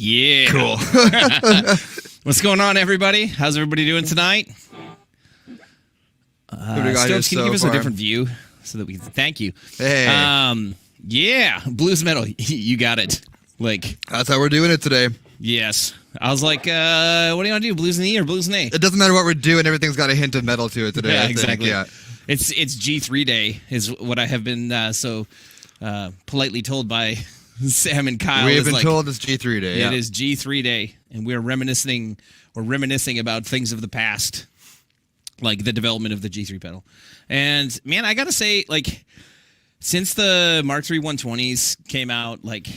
Yeah. Cool. What's going on, everybody? How's everybody doing tonight? Stokes, can you give us a different view so that we can thank you? Hey. Yeah, blues metal. You got it. Like, that's how we're doing it today. Yes. I was like, what do you want to do? Blues in the E or blues in A? It doesn't matter what we're doing. Everything's got a hint of metal to it today. Yeah, I think. exactly. Yeah. It's G3 Day is what I have been so politely told by Sam and Kyle. We've been told it's G3 Day. It is G3 Day, and we're reminiscing about things of the past, like the development of the G3 pedal. And man, I gotta say, like, since the Mark III 120s came out, like,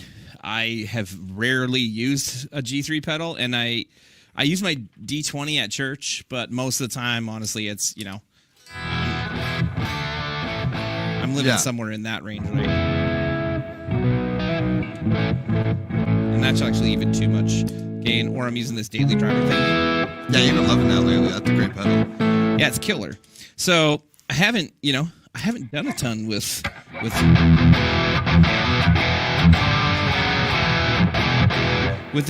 I have rarely used a G3 pedal, and I use my D20 at church, but most of the time, honestly, it's, you know, I'm living somewhere in that range, right? And that's actually even too much gain, or I'm using this daily driver thing. Yeah, you've been loving that lately. That's a great pedal. Yeah, it's killer. So I haven't done a ton with the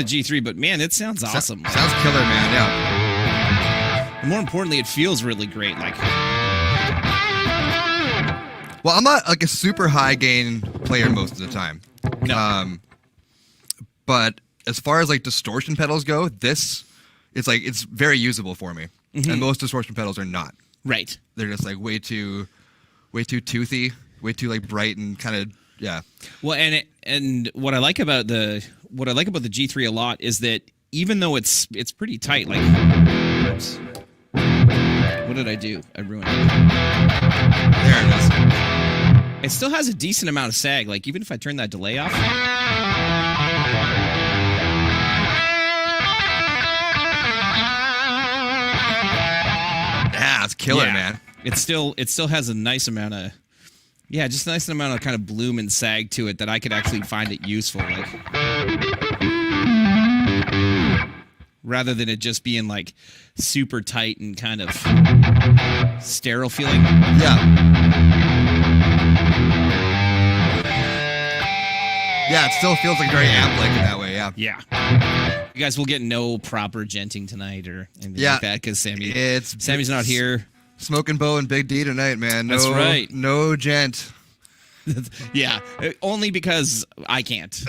G3, but man, it sounds awesome. Sounds killer, man. Yeah. And more importantly, it feels really great. Like, well, I'm not like a super high gain player most of the time. No. But as far as like distortion pedals go, it's very usable for me. Mm-hmm. And most distortion pedals are not. Right. They're just like way too toothy, way too like bright and kind of Well, and what I like about the G3 a lot is that even though it's pretty tight, like, oops, what did I do? I ruined it. There it is. It still has a decent amount of sag. Like, even if I turn that delay off. Yeah, it's killer, man. It still has a nice amount of just a nice amount of kind of bloom and sag to it that I could actually find it useful, like, rather than it just being like super tight and kind of sterile feeling. Yeah, it still feels like very amp-like in that way, Yeah. You guys will get no proper genting tonight or anything like that because Sammy's not here. Smoking Bo and Big D tonight, man. That's right. No gent. Yeah, only because I can't.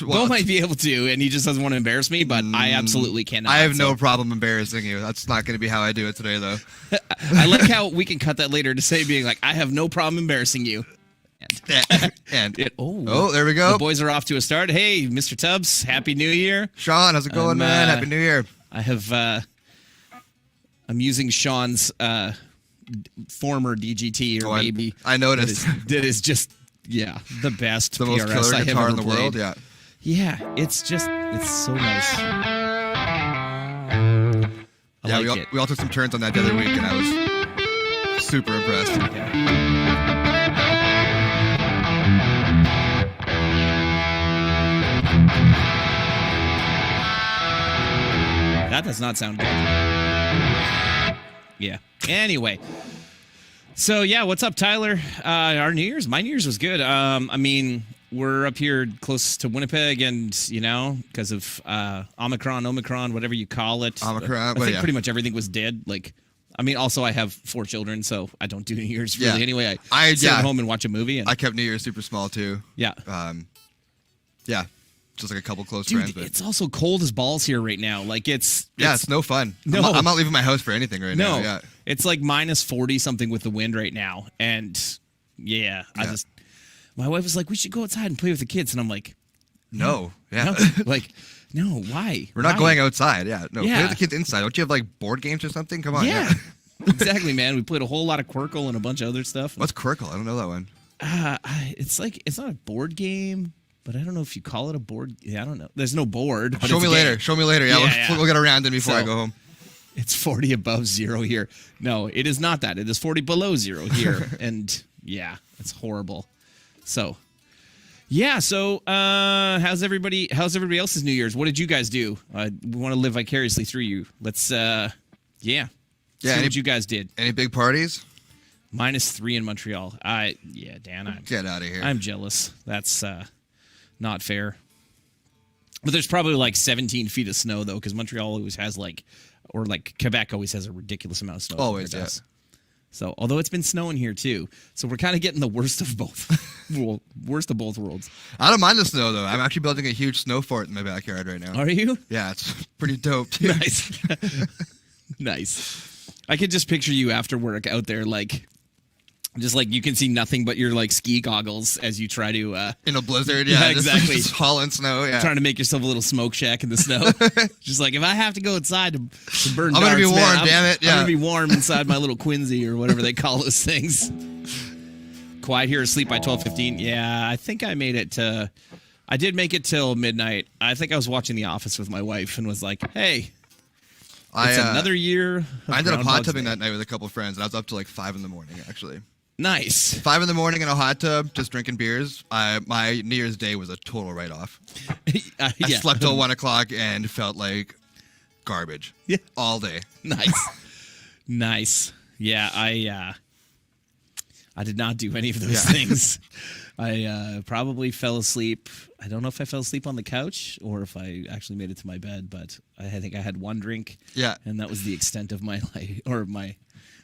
Bo might be able to, and he just doesn't want to embarrass me, but I absolutely cannot. I have no problem embarrassing you. That's not going to be how I do it today, though. I like how we can cut that later to say being like, I have no problem embarrassing you. There we go. The boys are off to a start. Hey, Mr. Tubbs, Happy New Year. Sean, how's it going, man? Happy New Year. I have, I'm using Sean's former DGT or maybe. I noticed. That is just, the best the most PRS killer I guitar have in the ever world, played. Yeah, it's so nice. I like it. We all took some turns on that the other week, and I was super impressed. That does not sound good. Yeah. Anyway. So, what's up, Tyler? My New Year's was good. I mean, we're up here close to Winnipeg and, because of Omicron, whatever you call it. Omicron, I think pretty much everything was dead. Like, I mean, also I have 4 children, so I don't do New Year's really anyway. I sit at home and watch a movie. And I kept New Year's super small, too. Yeah. Just like a couple close Dude, friends. But it's also cold as balls here right now. Like, it's no fun. No. I'm not leaving my house for anything right now. No, it's like minus 40 something with the wind right now, and my wife was like, "We should go outside and play with the kids," and I'm like, "No, no, like, no, why? We're not going outside. Play with the kids inside. Don't you have like board games or something? Come on, exactly, man. We played a whole lot of Quirkle and a bunch of other stuff. What's Quirkle? I don't know that one. It's not a board game. But I don't know if you call it a board. Yeah, I don't know. There's no board. But Show me later. Yeah, we'll get around in before I go home. It's 40 above zero here. No, it is not that. It is 40 below zero here. And it's horrible. So, how's everybody else's New Year's? What did you guys do? We want to live vicariously through you. Let's, see what you guys did. Any big parties? -3 in Montreal. Dan, get out of here. I'm jealous. That's, not fair. But there's probably like 17 feet of snow though, because Montreal always has or Quebec always has a ridiculous amount of snow. Always, yeah. So, although it's been snowing here too, so we're kind of getting the worst of both, worst of both worlds. I don't mind the snow though. I'm actually building a huge snow fort in my backyard right now. Are you? Yeah, it's pretty dope too. Nice, nice. I could just picture you after work out there, just like you can see nothing but your like ski goggles as you try to in a blizzard. Yeah, Yeah, exactly. Just hauling snow. Yeah, trying to make yourself a little smoke shack in the snow. Just like if I have to go inside to burn, I'm gonna be darts, warm. man, Damn it! Yeah, I'm gonna be warm inside my little Quincy or whatever they call those things. Quiet here, asleep by 12:15. Yeah, I think I made it to. I did make it till midnight. I think I was watching The Office with my wife and was like, "Hey, it's another year." I ended up hot tubbing Day. that night with a couple friends, and I was up to like 5 in the morning actually. Nice. 5 in the morning in a hot tub, just drinking beers. My New Year's Day was a total write-off. I slept till 1 o'clock and felt like garbage. Yeah. All day. Nice. Nice. Yeah, I did not do any of those things. I probably fell asleep. I don't know if I fell asleep on the couch or if I actually made it to my bed, but I think I had one drink. Yeah. And that was the extent of my life or my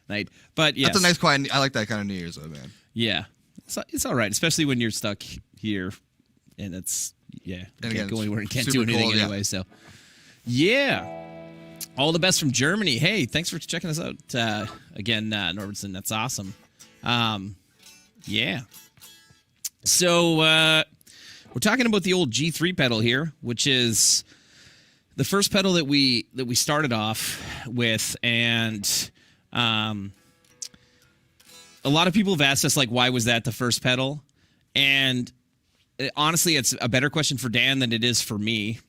night. But yeah, that's a nice quiet. I like that kind of New Year's though, man. Yeah, it's all right, especially when you're stuck here, and it's can't go anywhere and can't do anything cold, anyway. So yeah, all the best from Germany. Hey, thanks for checking us out again, Norbertson. That's awesome. Yeah. So we're talking about the old G3 pedal here, which is the first pedal that we started off with, and a lot of people have asked us, like, why was that the first pedal? And honestly, it's a better question for Dan than it is for me,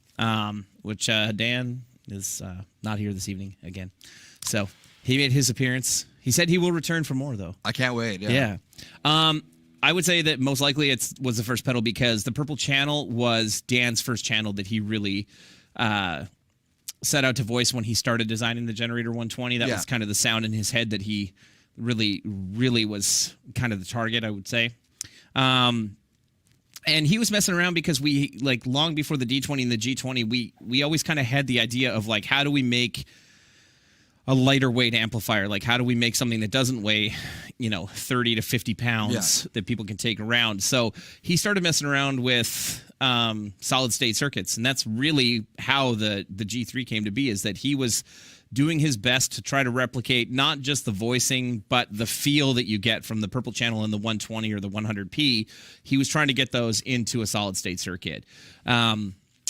which Dan is not here this evening again. So he made his appearance. He said he will return for more, though. I can't wait. Yeah. I would say that most likely it was the first pedal because the Purple Channel was Dan's first channel that he really set out to voice when he started designing the Generator 120. That was kind of the sound in his head that he really, really was kind of the target, I would say. And he was messing around because we, like, long before the D20 and the G20, we always kind of had the idea of, like, how do we make a lighter weight amplifier? Like, how do we make something that doesn't weigh, 30 to 50 pounds that people can take around? So he started messing around with solid state circuits, and that's really how the G3 came to be, is that he was doing his best to try to replicate not just the voicing, but the feel that you get from the Purple Channel and the 120 or the 100P. He was trying to get those into a solid state circuit.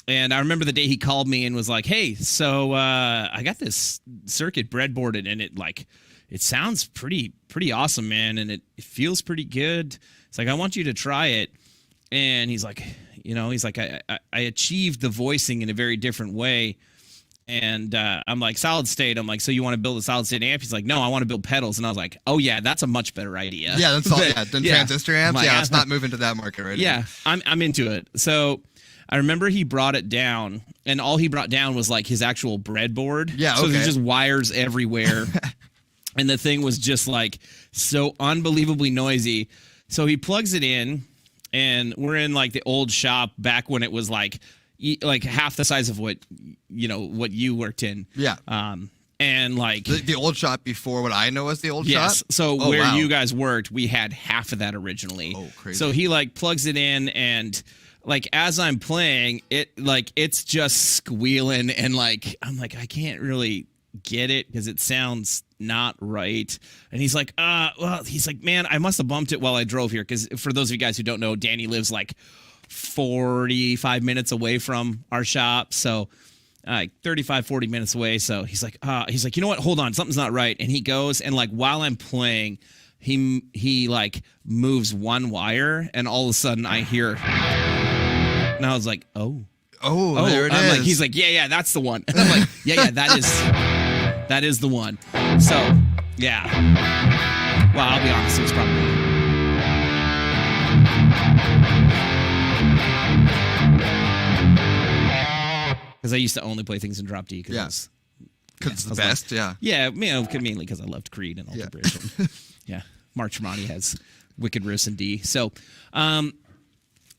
And I remember the day he called me and was like, "Hey, so I got this circuit breadboarded, and it sounds pretty awesome, man, and it feels pretty good. It's like, I want you to try it." And he's like, I achieved the voicing in a very different way. And I'm like, solid state. I'm like, so you want to build a solid state amp? He's like, no, I want to build pedals. And I was like, oh yeah, that's a much better idea. Yeah, that's all. Than transistor amps. Like, Let's not move into that market right now. Yeah, I'm into it. So I remember he brought it down, and all he brought down was like his actual breadboard. Yeah, So there's just wires everywhere. And the thing was just like so unbelievably noisy. So he plugs it in, and we're in like the old shop back when it was like half the size of what you worked in. Yeah. And like the old shop before what I know as the old shop. Yes. So where you guys worked, we had half of that originally. Oh, crazy. So he like plugs it in, and like as I'm playing it, like it's just squealing, and like I'm like, I can't really get it because it sounds not right. And he's like, he's like, man, I must have bumped it while I drove here, because for those of you guys who don't know, Danny lives like 45 minutes away from our shop, so 35 40 minutes away. So he's like, you know what, hold on, something's not right. And he goes, and like while I'm playing, he like moves one wire, and all of a sudden I hear, and I was like, oh, there it I'm is. like, he's like, yeah, that's the one. And I'm like, yeah, that is the one. So yeah, well, I'll be honest, it was probably because I used to only play things in drop D. Because it's the best. Yeah, mainly because I loved Creed and Alter Bridge. Yeah, Mark Tremonti has wicked riffs in D. So,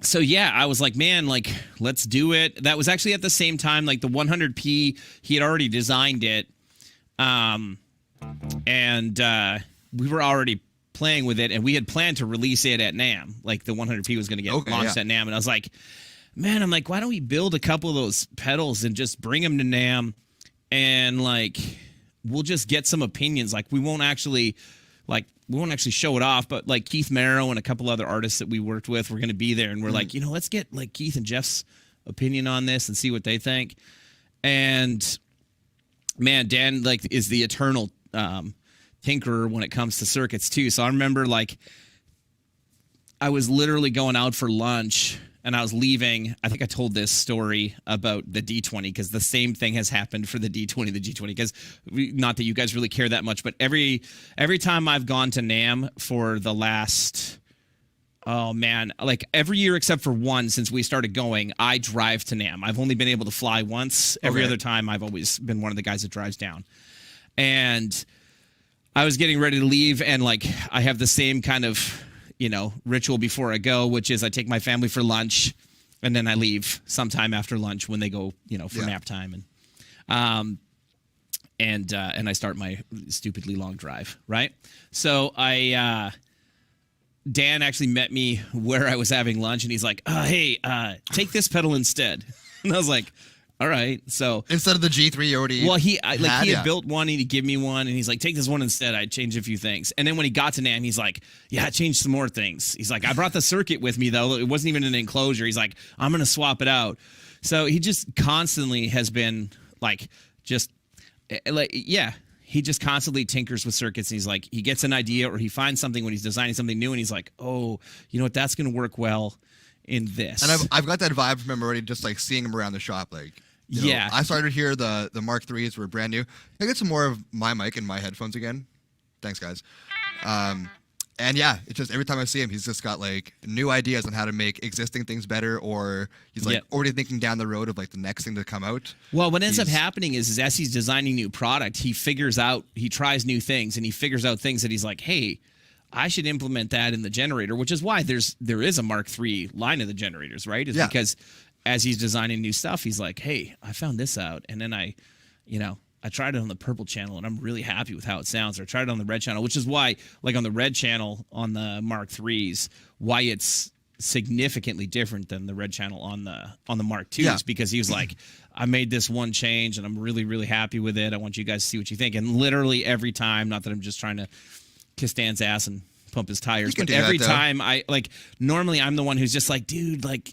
So yeah, I was like, man, like let's do it. That was actually at the same time, like the 100p, he had already designed it, and we were already playing with it, and we had planned to release it at NAMM. Like the 100p was going to get launched at NAMM, and I was like, man, I'm like, why don't we build a couple of those pedals and just bring them to NAMM, and like we'll just get some opinions. Like we won't actually show it off, but like Keith Marrow and a couple other artists that we worked with were going to be there, and we're like, let's get like Keith and Jeff's opinion on this and see what they think. And man, Dan like is the eternal tinkerer when it comes to circuits too. So I remember like I was literally going out for lunch and I was leaving. I think I told this story about the D20 because the same thing has happened for the D20, the G20. Because not that you guys really care that much, but every time I've gone to NAMM for the last, oh man, like every year except for one since we started going, I drive to NAMM. I've only been able to fly once. Every other time, I've always been one of the guys that drives down. And I was getting ready to leave, and like I have the same kind of ritual before I go, which is I take my family for lunch and then I leave sometime after lunch when they go, for nap time. And I start my stupidly long drive. Right. So Dan actually met me where I was having lunch, and he's like, hey, take this pedal instead. And I was like, all right. So instead of the G3 you already he had built one, and he'd give me one, and he's like, take this one instead. I changed a few things. And then when he got to NAMM, he's like, yeah, I changed some more things. He's like, I brought the circuit with me though. It wasn't even an enclosure. He's like, I'm going to swap it out. So he just constantly has been like, he just constantly tinkers with circuits. And he's like, he gets an idea or he finds something when he's designing something new, and he's like, oh, you know what, that's going to work well in this. And I've got that vibe from him already, just like seeing him around the shop. Like, I started here. The Mark IIIs were brand new. I get some more of my mic in my headphones again. Thanks, guys. And yeah, it's just every time I see him, he's just got like new ideas on how to make existing things better, or he's like already thinking down the road of like the next thing to come out. Well, what ends up happening is as he's designing new product, he tries new things, and he figures out things that he's like, hey, I should implement that in the generator, which is why there is a Mark III line of the generators, right? It's because as he's designing new stuff, he's like, hey, I found this out. And then I tried it on the purple channel, and I'm really happy with how it sounds. Or I tried it on the red channel, which is why, like on the red channel on the Mark IIIs, why it's significantly different than the red channel on the Mark IIs, because he was like, I made this one change, and I'm really, really happy with it. I want you guys to see what you think. And literally every time, not that I'm just trying to kiss Dan's ass and pump his tires, but every time normally I'm the one who's just like, dude, like,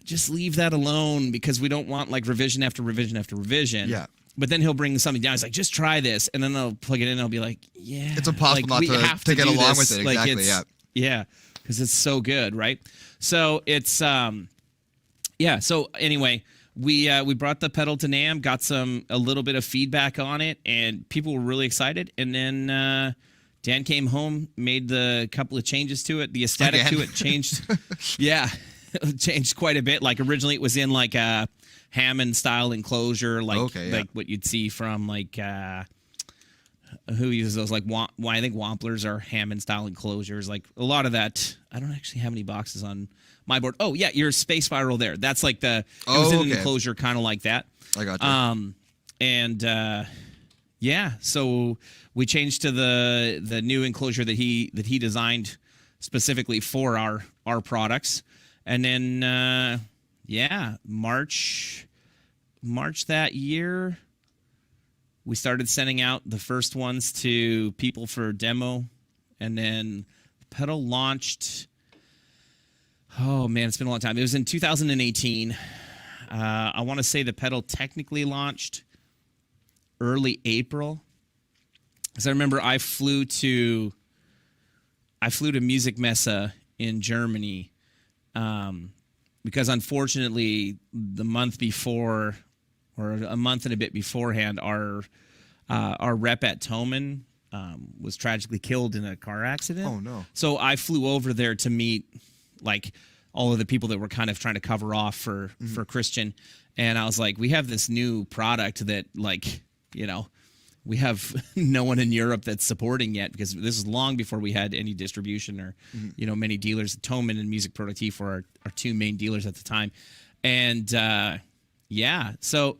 just leave that alone, because we don't want like revision after revision after revision. Yeah. But then he'll bring something down. He's like, just try this. And then I'll plug it in, and I'll be like, yeah. It's impossible not to get along with it. Exactly, Yeah, because it's so good, right? So it's, so anyway, we brought the pedal to NAMM, got a little bit of feedback on it, and people were really excited. And then Dan came home, made the couple of changes to it. The aesthetic to it changed. Changed quite a bit. Like originally it was in like a Hammond style enclosure, like what you'd see from like who uses those, like I think Wamplers are Hammond style enclosures. Like a lot of that. I don't actually have any boxes on my board. Oh yeah, your Space Spiral there. That's like it was in an enclosure kind of like that. I got you. So we changed to the new enclosure that he designed specifically for our products. And then, March that year, we started sending out the first ones to people for demo. And then the pedal launched, oh man, it's been a long time. It was in 2018. I want to say the pedal technically launched early April. Because I remember I flew to Music Messe in Germany. Because unfortunately, the month before, or a month and a bit beforehand, our rep at Thomann was tragically killed in a car accident. Oh no! So I flew over there to meet like all of the people that were kind of trying to cover off for Christian, and I was like, we have this new product that we have no one in Europe that's supporting yet, because this is long before we had any distribution or, many dealers. Toman and Music Productif were our two main dealers at the time. And, so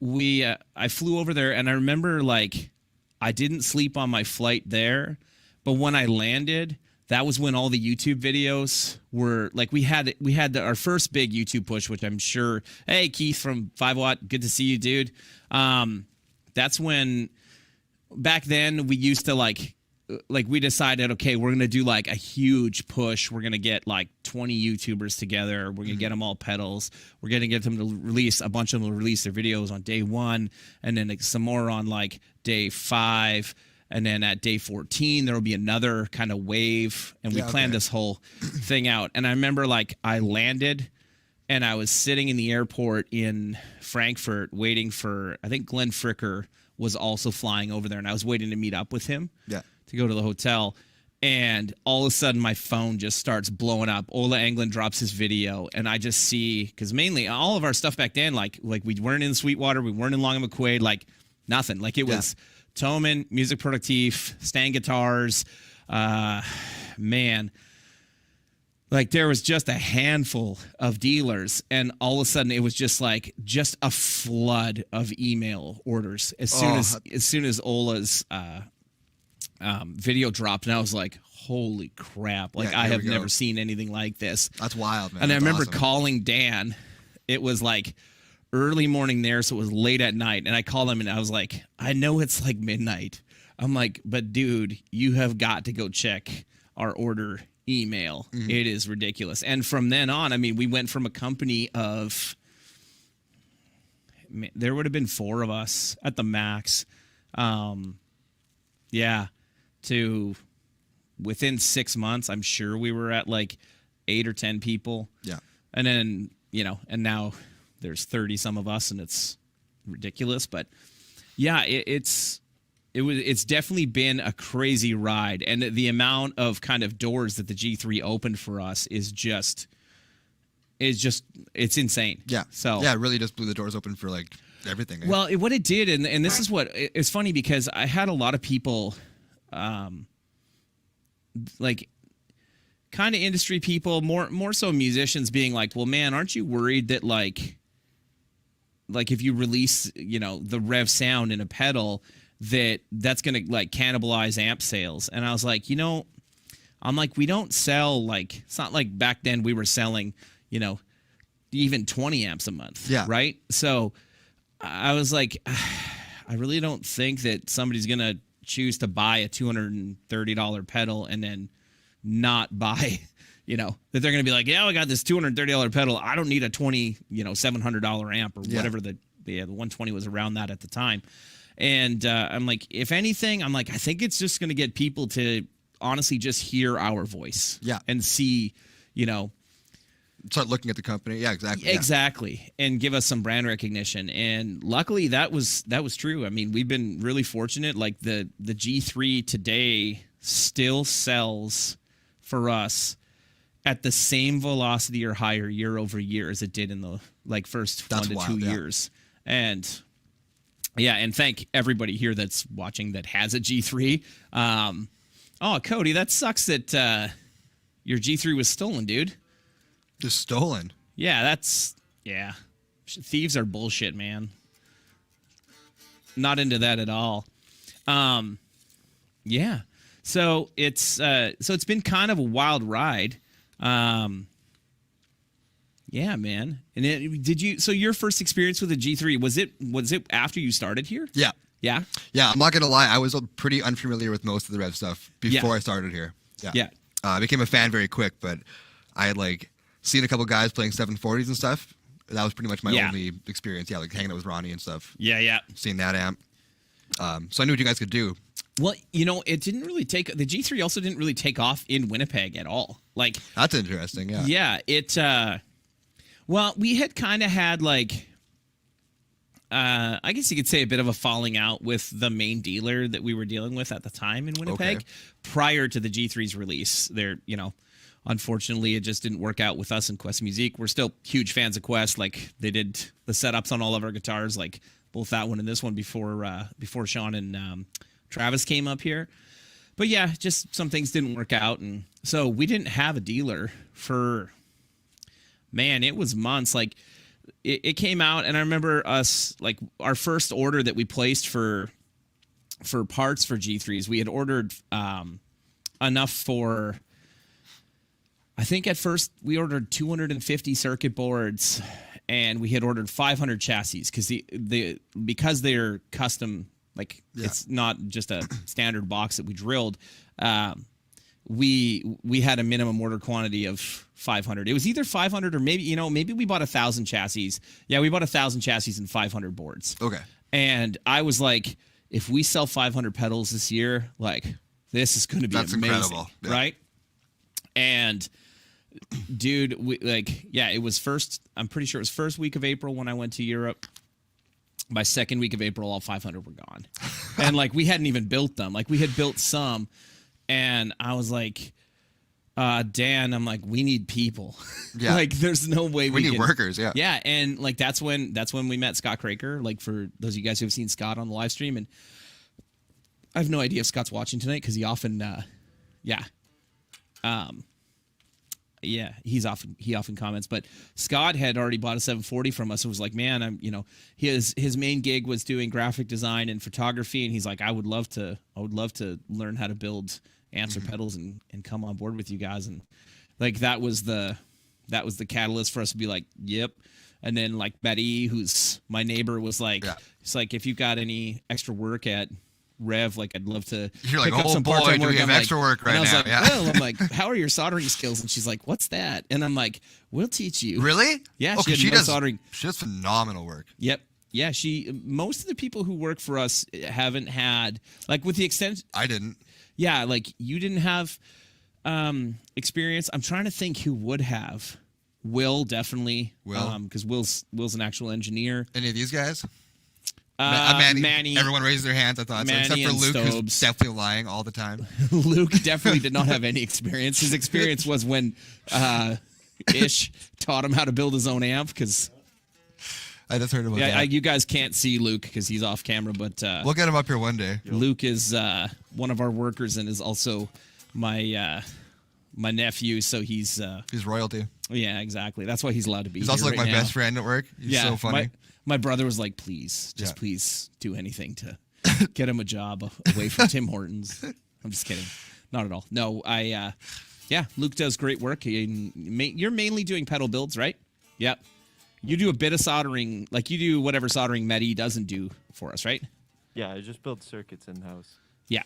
I flew over there, and I remember, like, I didn't sleep on my flight there, but when I landed, that was when all the YouTube videos were, like, we had our first big YouTube push, which I'm sure, hey, Keith from 5 Watt, good to see you, dude. That's when, back then, we used to, like we decided, okay, we're going to do, like, a huge push. We're going to get, like, 20 YouTubers together. We're going to get them all pedals. We're going to get them to release, a bunch of them to release their videos on day 1, and then like, some more on, like, day 5. And then at day 14, there will be another kind of wave. And we planned this whole thing out. And I remember, like, I landed, and I was sitting in the airport in Frankfurt waiting for, I think Glenn Fricker was also flying over there, and I was waiting to meet up with him to go to the hotel. And all of a sudden, my phone just starts blowing up. Ola Englund drops his video, and I just see, because mainly all of our stuff back then, like we weren't in Sweetwater, we weren't in Long and McQuaid, like nothing. Like it was Toman, Music Productif, Stan Guitars, man. Like, there was just a handful of dealers, and all of a sudden it was just a flood of email orders as soon as Ola's video dropped, and I was like, holy crap. Like, I have never seen anything like this. That's wild, man. And That's I remember awesome. calling Dan. It was like early morning there, so it was late at night, and I called him, and I was like, I know it's like midnight. I'm like, but dude, you have got to go check our order email. It is ridiculous. And from then on, I mean, we went from a company of, there would have been 4 of us at the max, to within 6 months, I'm sure we were at like 8 or 10 people. Yeah. And then, and now there's 30 some of us, and it's ridiculous. But yeah, it's definitely been a crazy ride, and the amount of kind of doors that the G3 opened for us is it's insane. Yeah. So it really just blew the doors open for like everything. Well, what it did, and this is what it's funny, because I had a lot of people, like kind of industry people, more so musicians, being like, well, man, aren't you worried that like if you release, the Revv sound in a pedal, that's going to like cannibalize amp sales? And I was like, I'm like, we don't sell, like, it's not like back then we were selling, even 20 amps a month. Yeah. Right. So I was like, I really don't think that somebody's going to choose to buy a $230 pedal and then not buy, that they're going to be like, yeah, I got this $230 pedal. I don't need a $700 amp or whatever the 120 was around that at the time. And I'm like, if anything, I think it's just going to get people to honestly just hear our voice. Yeah. And see, start looking at the company. Yeah, exactly. Exactly. Yeah. And give us some brand recognition. And luckily that was true. I mean, we've been really fortunate. Like the G3 today still sells for us at the same velocity or higher year over year as it did in the first 1 to 2 years. And yeah, and thank everybody here that's watching that has a G3. Oh, Cody, that sucks that your G3 was stolen, dude. Just stolen? Yeah, thieves are bullshit, man. Not into that at all. Yeah. So it's been kind of a wild ride. Yeah, man. And so your first experience with the G3, was it after you started here? Yeah. Yeah? Yeah, I'm not going to lie. I was pretty unfamiliar with most of the Revv stuff before I started here. Yeah. Yeah. I became a fan very quick, but I had seen a couple guys playing 740s and stuff. That was pretty much my only experience. Yeah, like hanging out with Ronnie and stuff. Yeah, yeah. Seeing that amp. So I knew what you guys could do. Well, it didn't really the G3 also didn't really take off in Winnipeg at all. That's interesting, yeah. Yeah, well, we had kind of had I guess you could say a bit of a falling out with the main dealer that we were dealing with at the time in Winnipeg prior to the G3's release. Unfortunately, it just didn't work out with us and Quest Music. We're still huge fans of Quest. They did the setups on all of our guitars. both that one and this one before Sean and Travis came up here. But yeah, just some things didn't work out, and so we didn't have a dealer for, man, it was months. Like it came out, and I remember us, like our first order that we placed for parts for G3s, we had ordered enough for, I think at first we ordered 250 circuit boards, and we had ordered 500 chassis because they're custom. Like it's not just a standard box that we drilled. We had a minimum order quantity of 500. It was either 500 or maybe we bought 1,000 chassis. Yeah, we bought 1,000 chassis and 500 boards. Okay. And I was like, if we sell 500 pedals this year, like this is going to be amazing, incredible. Yeah. Right? And dude, it was I'm pretty sure it was first week of April when I went to Europe. By second week of April, all 500 were gone. And like we hadn't even built them. Like we had built some, and I was like, Dan, I'm like, we need people. Yeah. Like there's no way we need workers. Yeah. Yeah. And like that's when we met Scott Craker. Like for those of you guys who have seen Scott on the live stream, and I have no idea if Scott's watching tonight because he often he often comments, but Scott had already bought a 740 from us. It was like, man, his main gig was doing graphic design and photography, and he's like, I would love to learn how to build amps or pedals and come on board with you guys. And like that was the catalyst for us to be like, yep. And then like Betty, who's my neighbor, was like, it's like, if you've got any extra work at Revv, like I'd love to. You're like, oh boy, do we have extra work right now? I was like, well, I'm like, how are your soldering skills? And she's like, what's that? And I'm like, we'll teach you. Really? Yeah, she does soldering. She does phenomenal work. Yep. Yeah, most of the people who work for us haven't had, like, with the extent. I didn't. Yeah, like you didn't have experience. I'm trying to think who would have. Will, definitely. Because Will's an actual engineer. Any of these guys? Manny. Everyone raised their hands. I thought so, except for Luke, who's definitely lying all the time. Luke definitely did not have any experience. His experience was when Ish taught him how to build his own amp. Because I just heard about that. You guys can't see Luke because he's off camera, but we'll get him up here one day. Luke is one of our workers and is also my nephew. So he's royalty. Yeah, exactly. That's why he's allowed to be. He's also like my best friend at work. He's so funny. My brother was like, please do anything to get him a job away from Tim Hortons. I'm just kidding. Not at all. No, Luke does great work. You're mainly doing pedal builds, right? Yep. You do a bit of soldering, like you do whatever soldering Medi doesn't do for us, right? Yeah, I just build circuits in-house. Yeah.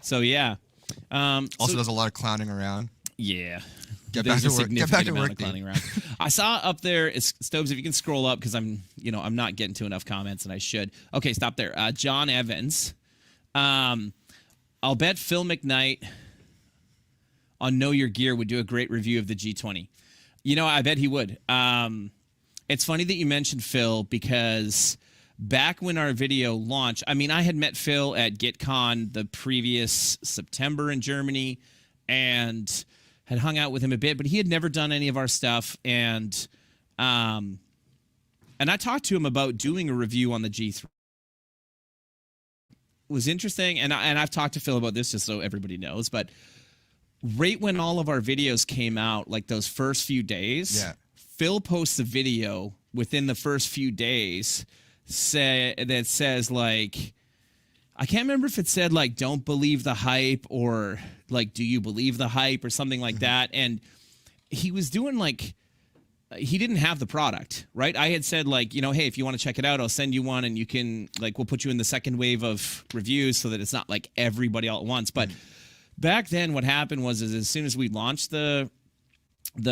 So, yeah. Also does a lot of clowning around. Yeah. Get back to work. Get back to work. Around. I saw up there, Stobes, if you can scroll up, because I'm not getting to enough comments, and I should. Okay, stop there. John Evans. I'll bet Phil McKnight on Know Your Gear would do a great review of the G20. I bet he would. It's funny that you mentioned Phil, because back when our video launched, I mean, I had met Phil at GitCon the previous September in Germany, and had hung out with him a bit, but he had never done any of our stuff. And I talked to him about doing a review on the G3. It was interesting, and I've talked to Phil about this just so everybody knows, but right when all of our videos came out, like those first few days, Phil posts a video within the first few days that says, like, I can't remember if it said, like, don't believe the hype, or, like, do you believe the hype, or something like that. And he was doing, like, he didn't have the product, right? I had said, like, hey, if you want to check it out, I'll send you one, and you can, like, we'll put you in the second wave of reviews so that it's not, like, everybody all at once. But back then what happened was as soon as we launched the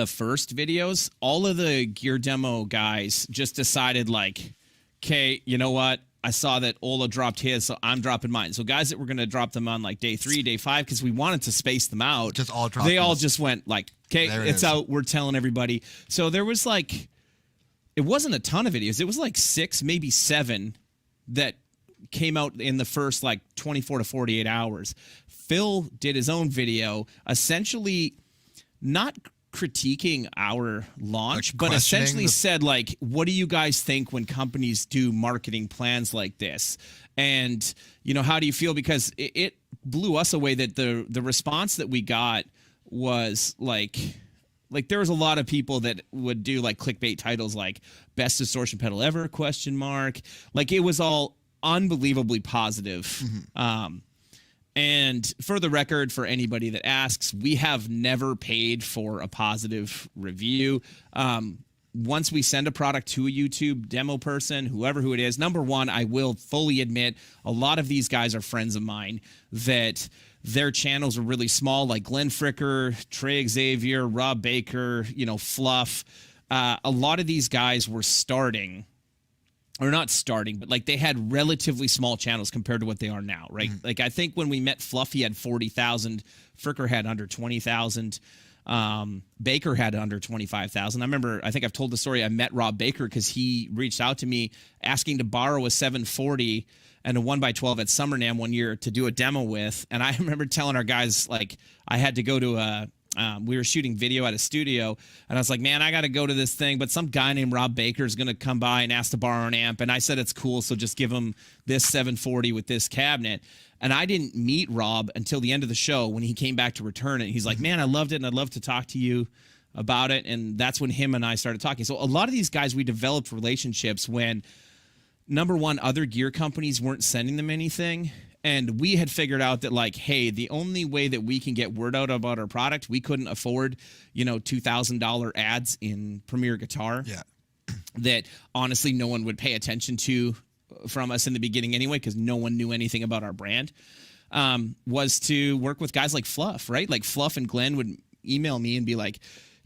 first videos, all of the gear demo guys just decided, like, okay, you know what? I saw that Ola dropped his, so I'm dropping mine. So guys that were going to drop them on like day 3, day 5, because we wanted to space them out. They all just went like, okay, it's out. We're telling everybody. So there was like, it wasn't a ton of videos. It was like 6, maybe 7 that came out in the first like 24 to 48 hours. Phil did his own video, essentially not critiquing our launch, Like but essentially questioning said, like, what do you guys think when companies do marketing plans like this? And, how do you feel? Because it blew us away that the response that we got was like there was a lot of people that would do like clickbait titles like best distortion pedal ever ? Like it was all unbelievably positive. And for the record, for anybody that asks, we have never paid for a positive review. Once we send a product to a YouTube demo person, who it is, number one, I will fully admit a lot of these guys are friends of mine that their channels are really small, like Glenn Fricker, Trey Xavier, Rob Baker, Fluff. A lot of these guys were starting, or not starting, but like they had relatively small channels compared to what they are now, right? Like I think when we met Fluff, he had 40,000. Fricker had under 20,000. Baker had under 25,000. I think I've told the story. I met Rob Baker because he reached out to me asking to borrow a 740 and a 1x12 at SummerNAM one year to do a demo with. And I remember telling our guys, like, I had to go to we were shooting video at a studio, and I was like, man, I got to go to this thing, but some guy named Rob Baker is going to come by and ask to borrow an amp. And I said, it's cool, so just give him this 740 with this cabinet. And I didn't meet Rob until the end of the show when he came back to return it. He's like, man, I loved it, and I'd love to talk to you about it. And that's when him and I started talking. So a lot of these guys, we developed relationships when, number one, other gear companies weren't sending them anything. And we had figured out that, like, hey, the only way that we can get word out about our product, we couldn't afford, $2,000 ads in Premier Guitar. Yeah. That honestly no one would pay attention to from us in the beginning anyway, because no one knew anything about our brand, was to work with guys like Fluff, right? Like Fluff and Glenn would email me and be like,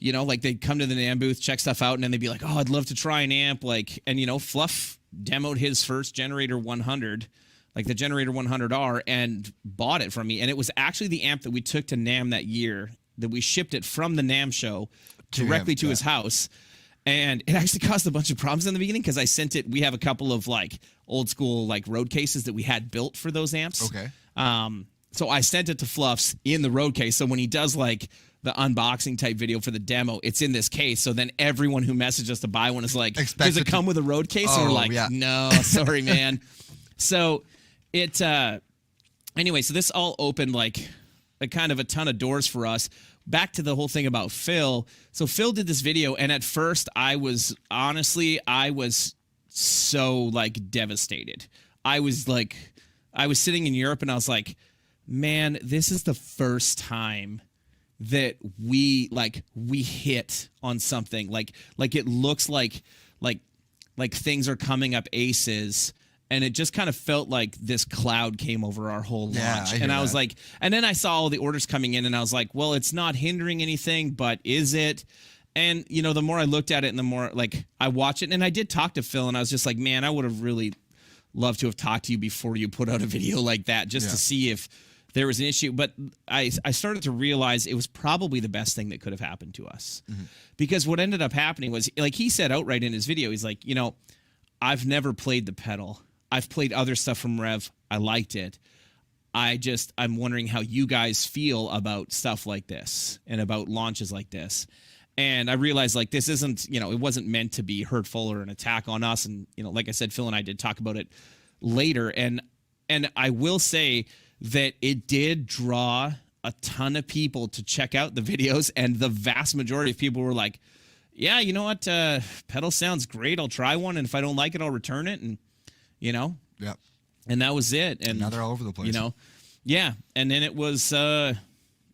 like they'd come to the NAMM booth, check stuff out, and then they'd be like, oh, I'd love to try an amp. Like, and Fluff demoed his first Generator 100, like the Generator 100R, and bought it from me. And it was actually the amp that we took to NAMM that year, that we shipped it from the NAMM show directly to his house. And it actually caused a bunch of problems in the beginning because I sent it. We have a couple of like old school like road cases that we had built for those amps. Okay. So I sent it to Fluff's in the road case. So when he does like the unboxing type video for the demo, it's in this case. So then everyone who messaged us to buy one is like, does it come with a road case? And we're like, no, sorry, man. So it, anyway, so this all opened like a kind of a ton of doors for us. Back to the whole thing about Phil. So Phil did this video, and at first I was so like devastated. I was sitting in Europe and I was like, man, this is the first time that we hit on something. Like it looks like things are coming up aces. And it just kind of felt like this cloud came over our whole launch. And I was like, and then I saw all the orders coming in and I was like, well, it's not hindering anything, but is it? And, the more I looked at it and the more like I watched it, and I did talk to Phil and I was just like, man, I would have really loved to have talked to you before you put out a video like that just to see if there was an issue. But I started to realize it was probably the best thing that could have happened to us. Because what ended up happening was, like he said outright in his video, he's like, I've never played the pedal. I've played other stuff from Revv. I liked it. I'm wondering how you guys feel about stuff like this and about launches like this. And I realized like this isn't, it wasn't meant to be hurtful or an attack on us. And, like I said, Phil and I did talk about it later. And I will say that it did draw a ton of people to check out the videos. And the vast majority of people were like, yeah, you know what? Pedal sounds great. I'll try one. And if I don't like it, I'll return it. And, Yep. And that was it. And now they're all over the place. Yeah. And then it was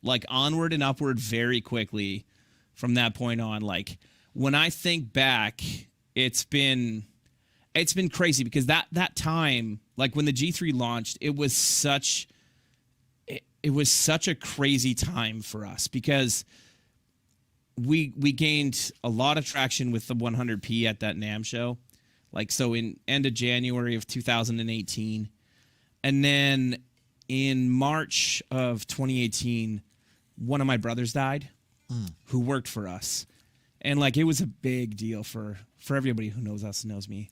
like onward and upward very quickly from that point on. Like when I think back, it's been crazy because that time, like when the G3 launched, it was such a crazy time for us because we gained a lot of traction with the 100P at that NAMM show. Like, so in end of January of 2018. And then in March of 2018, one of my brothers died who worked for us. And like, it was a big deal for everybody who knows us and knows me.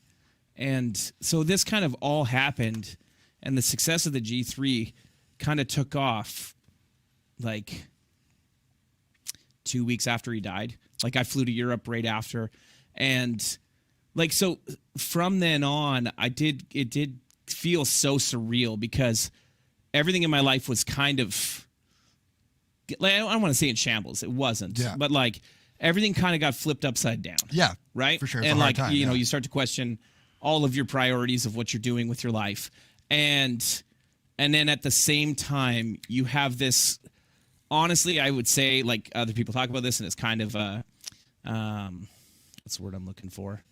And so this kind of all happened and the success of the G3 kind of took off like 2 weeks after he died. Like I flew to Europe right after, and like so from then on, it did feel so surreal because everything in my life was kind of like I don't want to say in shambles. It wasn't, but like everything kind of got flipped upside down. Yeah, right. For sure, it's and a hard like time, you know, you start to question all of your priorities of what you're doing with your life, and then at the same time you have this. Honestly, I would say, like other people talk about this, and it's kind of a, what's the word I'm looking for?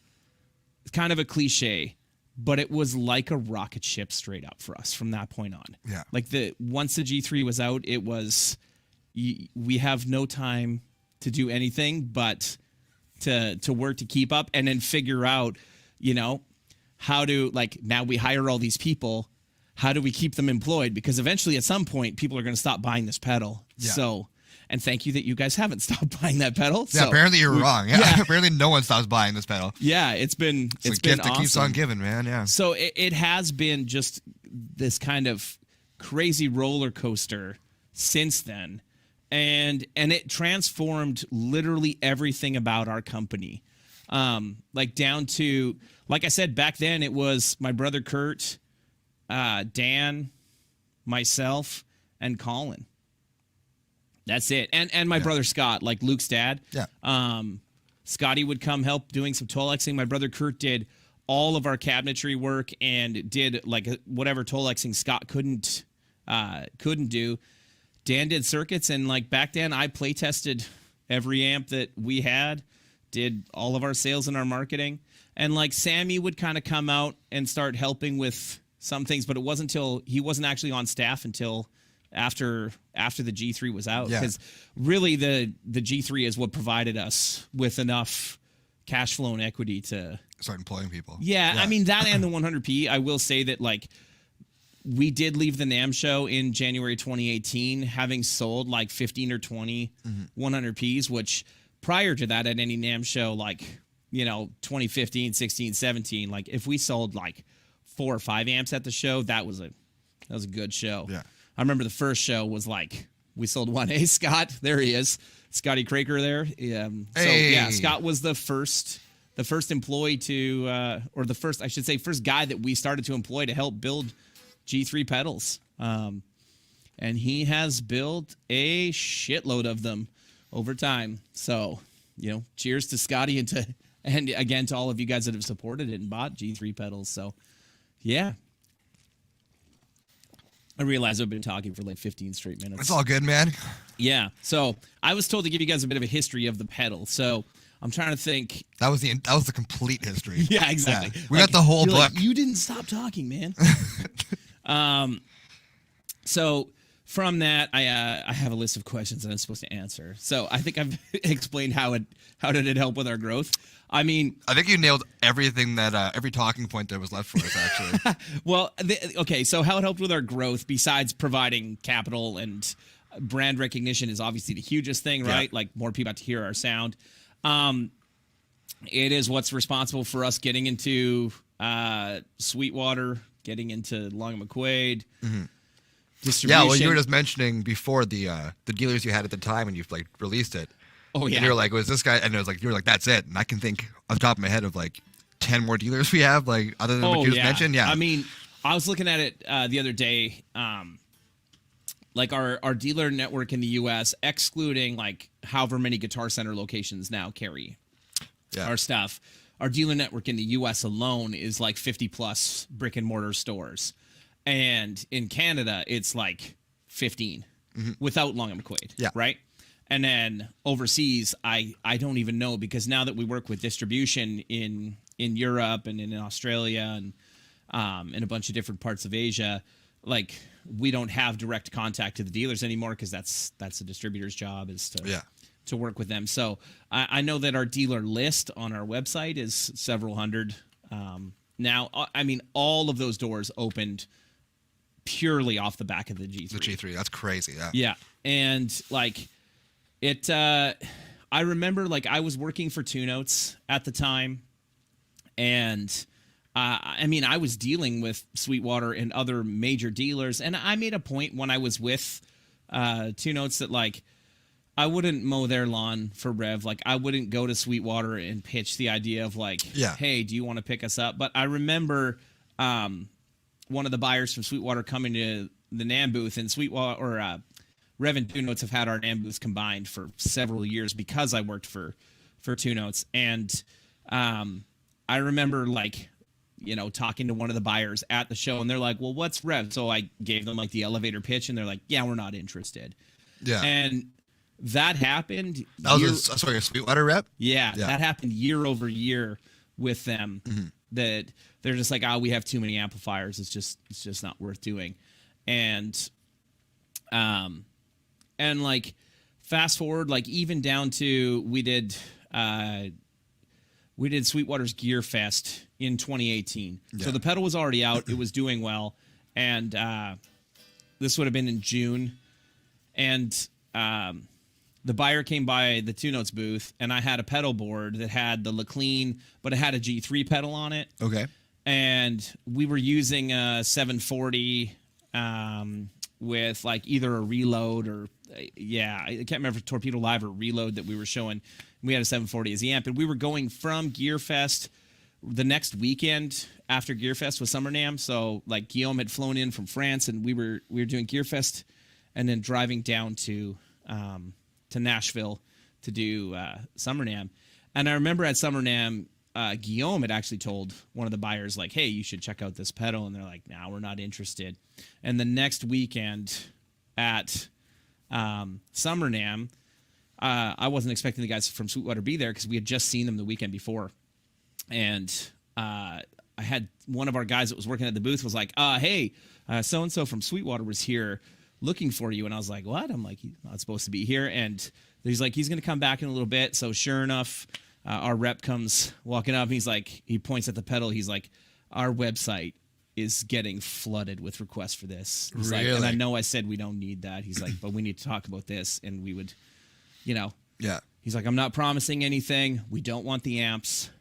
It's kind of a cliche, but it was like a rocket ship straight up for us from that point on. Yeah. Like once the G3 was out, it was, we have no time to do anything but to work to keep up and then figure out, you know, how to, like, now we hire all these people. How do we keep them employed? Because eventually, at some point, people are going to stop buying this pedal. Yeah. So, and thank you that you guys haven't stopped buying that pedal. Yeah, so apparently you're wrong. Yeah, apparently no one stops buying this pedal. Yeah, it's been It's a been gift that keeps awesome. on giving, man. Yeah. So it has been just this kind of crazy roller coaster since then, and it transformed literally everything about our company. Like down to, like I said, back then it was my brother Kurt, Dan, myself, and Colin. That's it. And my brother Scott, like Luke's dad. Yeah. Scotty would come help doing some Tolexing. My brother Kurt did all of our cabinetry work and did like whatever Tolexing Scott couldn't do. Dan did circuits, and like back then I play tested every amp that we had, did all of our sales and our marketing. And like Sammy would kind of come out and start helping with some things, but it wasn't until he wasn't actually on staff until after the G3 was out. Because really the G3 is what provided us with enough cash flow and equity to start employing people. Yeah, I mean that and the 100p. I will say that like we did leave the NAMM show in January 2018 having sold like 15 or 20 100ps, which prior to that at any NAMM show, like, you know, 2015, 16, 17, like if we sold like 4 or 5 amps at the show, that was a good show. Yeah. I remember the first show was like we sold one. Hey, Scott, there he is, Scotty Craker there. So yeah, Scott was the first employee to, or the first, I should say, first guy that we started to employ to help build G3 pedals. And he has built a shitload of them over time. So, you know, cheers to Scotty and again to all of you guys that have supported it and bought G3 pedals. So, yeah. I realize I've been talking for like 15 straight minutes. It's all good, man. Yeah. So I was told to give you guys a bit of a history of the pedal. So I'm trying to think. That was the complete history. Yeah, exactly. Yeah. We got the whole book. Like, you didn't stop talking, man. So from that, I have a list of questions that I'm supposed to answer. So I think I've explained how did it help with our growth. I mean, I think you nailed everything that every talking point that was left for us, actually. Well, okay. So how it helped with our growth, besides providing capital and brand recognition, is obviously the hugest thing, right? Yeah. Like more people have to hear our sound. It is what's responsible for us getting into Sweetwater, getting into Long and McQuaid. Distribution. Yeah, well, you were just mentioning before the dealers you had at the time when you like released it. Oh yeah. And you were like, was this guy? And it was like, you were like, that's it. And I can think off the top of my head of like 10 more dealers we have, like other than what you just mentioned. Yeah. I mean, I was looking at it the other day. Like our dealer network in the U.S., excluding like however many Guitar Center locations now carry our stuff. Our dealer network in the U.S. alone is like 50 plus brick and mortar stores. And in Canada, it's like 15 without Long and McQuaid. Yeah. Right. And then overseas, I don't even know, because now that we work with distribution in Europe and in Australia and in a bunch of different parts of Asia, like we don't have direct contact to the dealers anymore, because that's the distributor's job is to work with them. So I know that our dealer list on our website is several hundred. Now, I mean, all of those doors opened purely off the back of the G3. The G3, that's crazy. Yeah. Yeah. And like it, I remember like I was working for Two Notes at the time, and I mean, I was dealing with Sweetwater and other major dealers, and I made a point when I was with Two Notes that like I wouldn't mow their lawn for Revv. Like, I wouldn't go to Sweetwater and pitch the idea of like, hey, do you want to pick us up? But I remember one of the buyers from Sweetwater coming to the NAMM booth, and Sweetwater or Revv and Two Notes have had our NAMM booths combined for several years because I worked for Two Notes. And I remember like, talking to one of the buyers at the show, and they're like, well, what's Revv? So I gave them like the elevator pitch, and they're like, yeah, we're not interested. Yeah. And that happened. That was a Sweetwater rep? Yeah, that happened year over year with them. Mm-hmm. That they're just like, we have too many amplifiers. It's just not worth doing. And like fast forward, like even down to we did Sweetwater's Gear Fest in 2018. Yeah. So the pedal was already out. It was doing well. And this would have been in June. And the buyer came by the Two Notes booth, and I had a pedal board that had the LaClean, but it had a G3 pedal on it. Okay. And we were using a 740 with like either a reload or, I can't remember if Torpedo Live or reload that we were showing. We had a 740 as the amp, and we were going from Gear Fest the next weekend after Gear Fest was Summer NAMM. So like Guillaume had flown in from France, and we were doing Gear Fest, and then driving down to Nashville to do Summer NAMM. And I remember at Summer NAMM, Guillaume had actually told one of the buyers, like, hey, you should check out this pedal. And they're like, no, we're not interested. And the next weekend at Summer NAMM, I wasn't expecting the guys from Sweetwater to be there because we had just seen them the weekend before. And I had one of our guys that was working at the booth was like, hey, so-and-so from Sweetwater was here looking for you. And I was like, what? I'm like, he's not supposed to be here. And he's like, he's going to come back in a little bit. So sure enough, our rep comes walking up. And he's like, he points at the pedal. He's like, our website is getting flooded with requests for this. He's really? Like, and I know I said we don't need that. He's like, but we need to talk about this. And we would, Yeah. He's like, I'm not promising anything. We don't want the amps.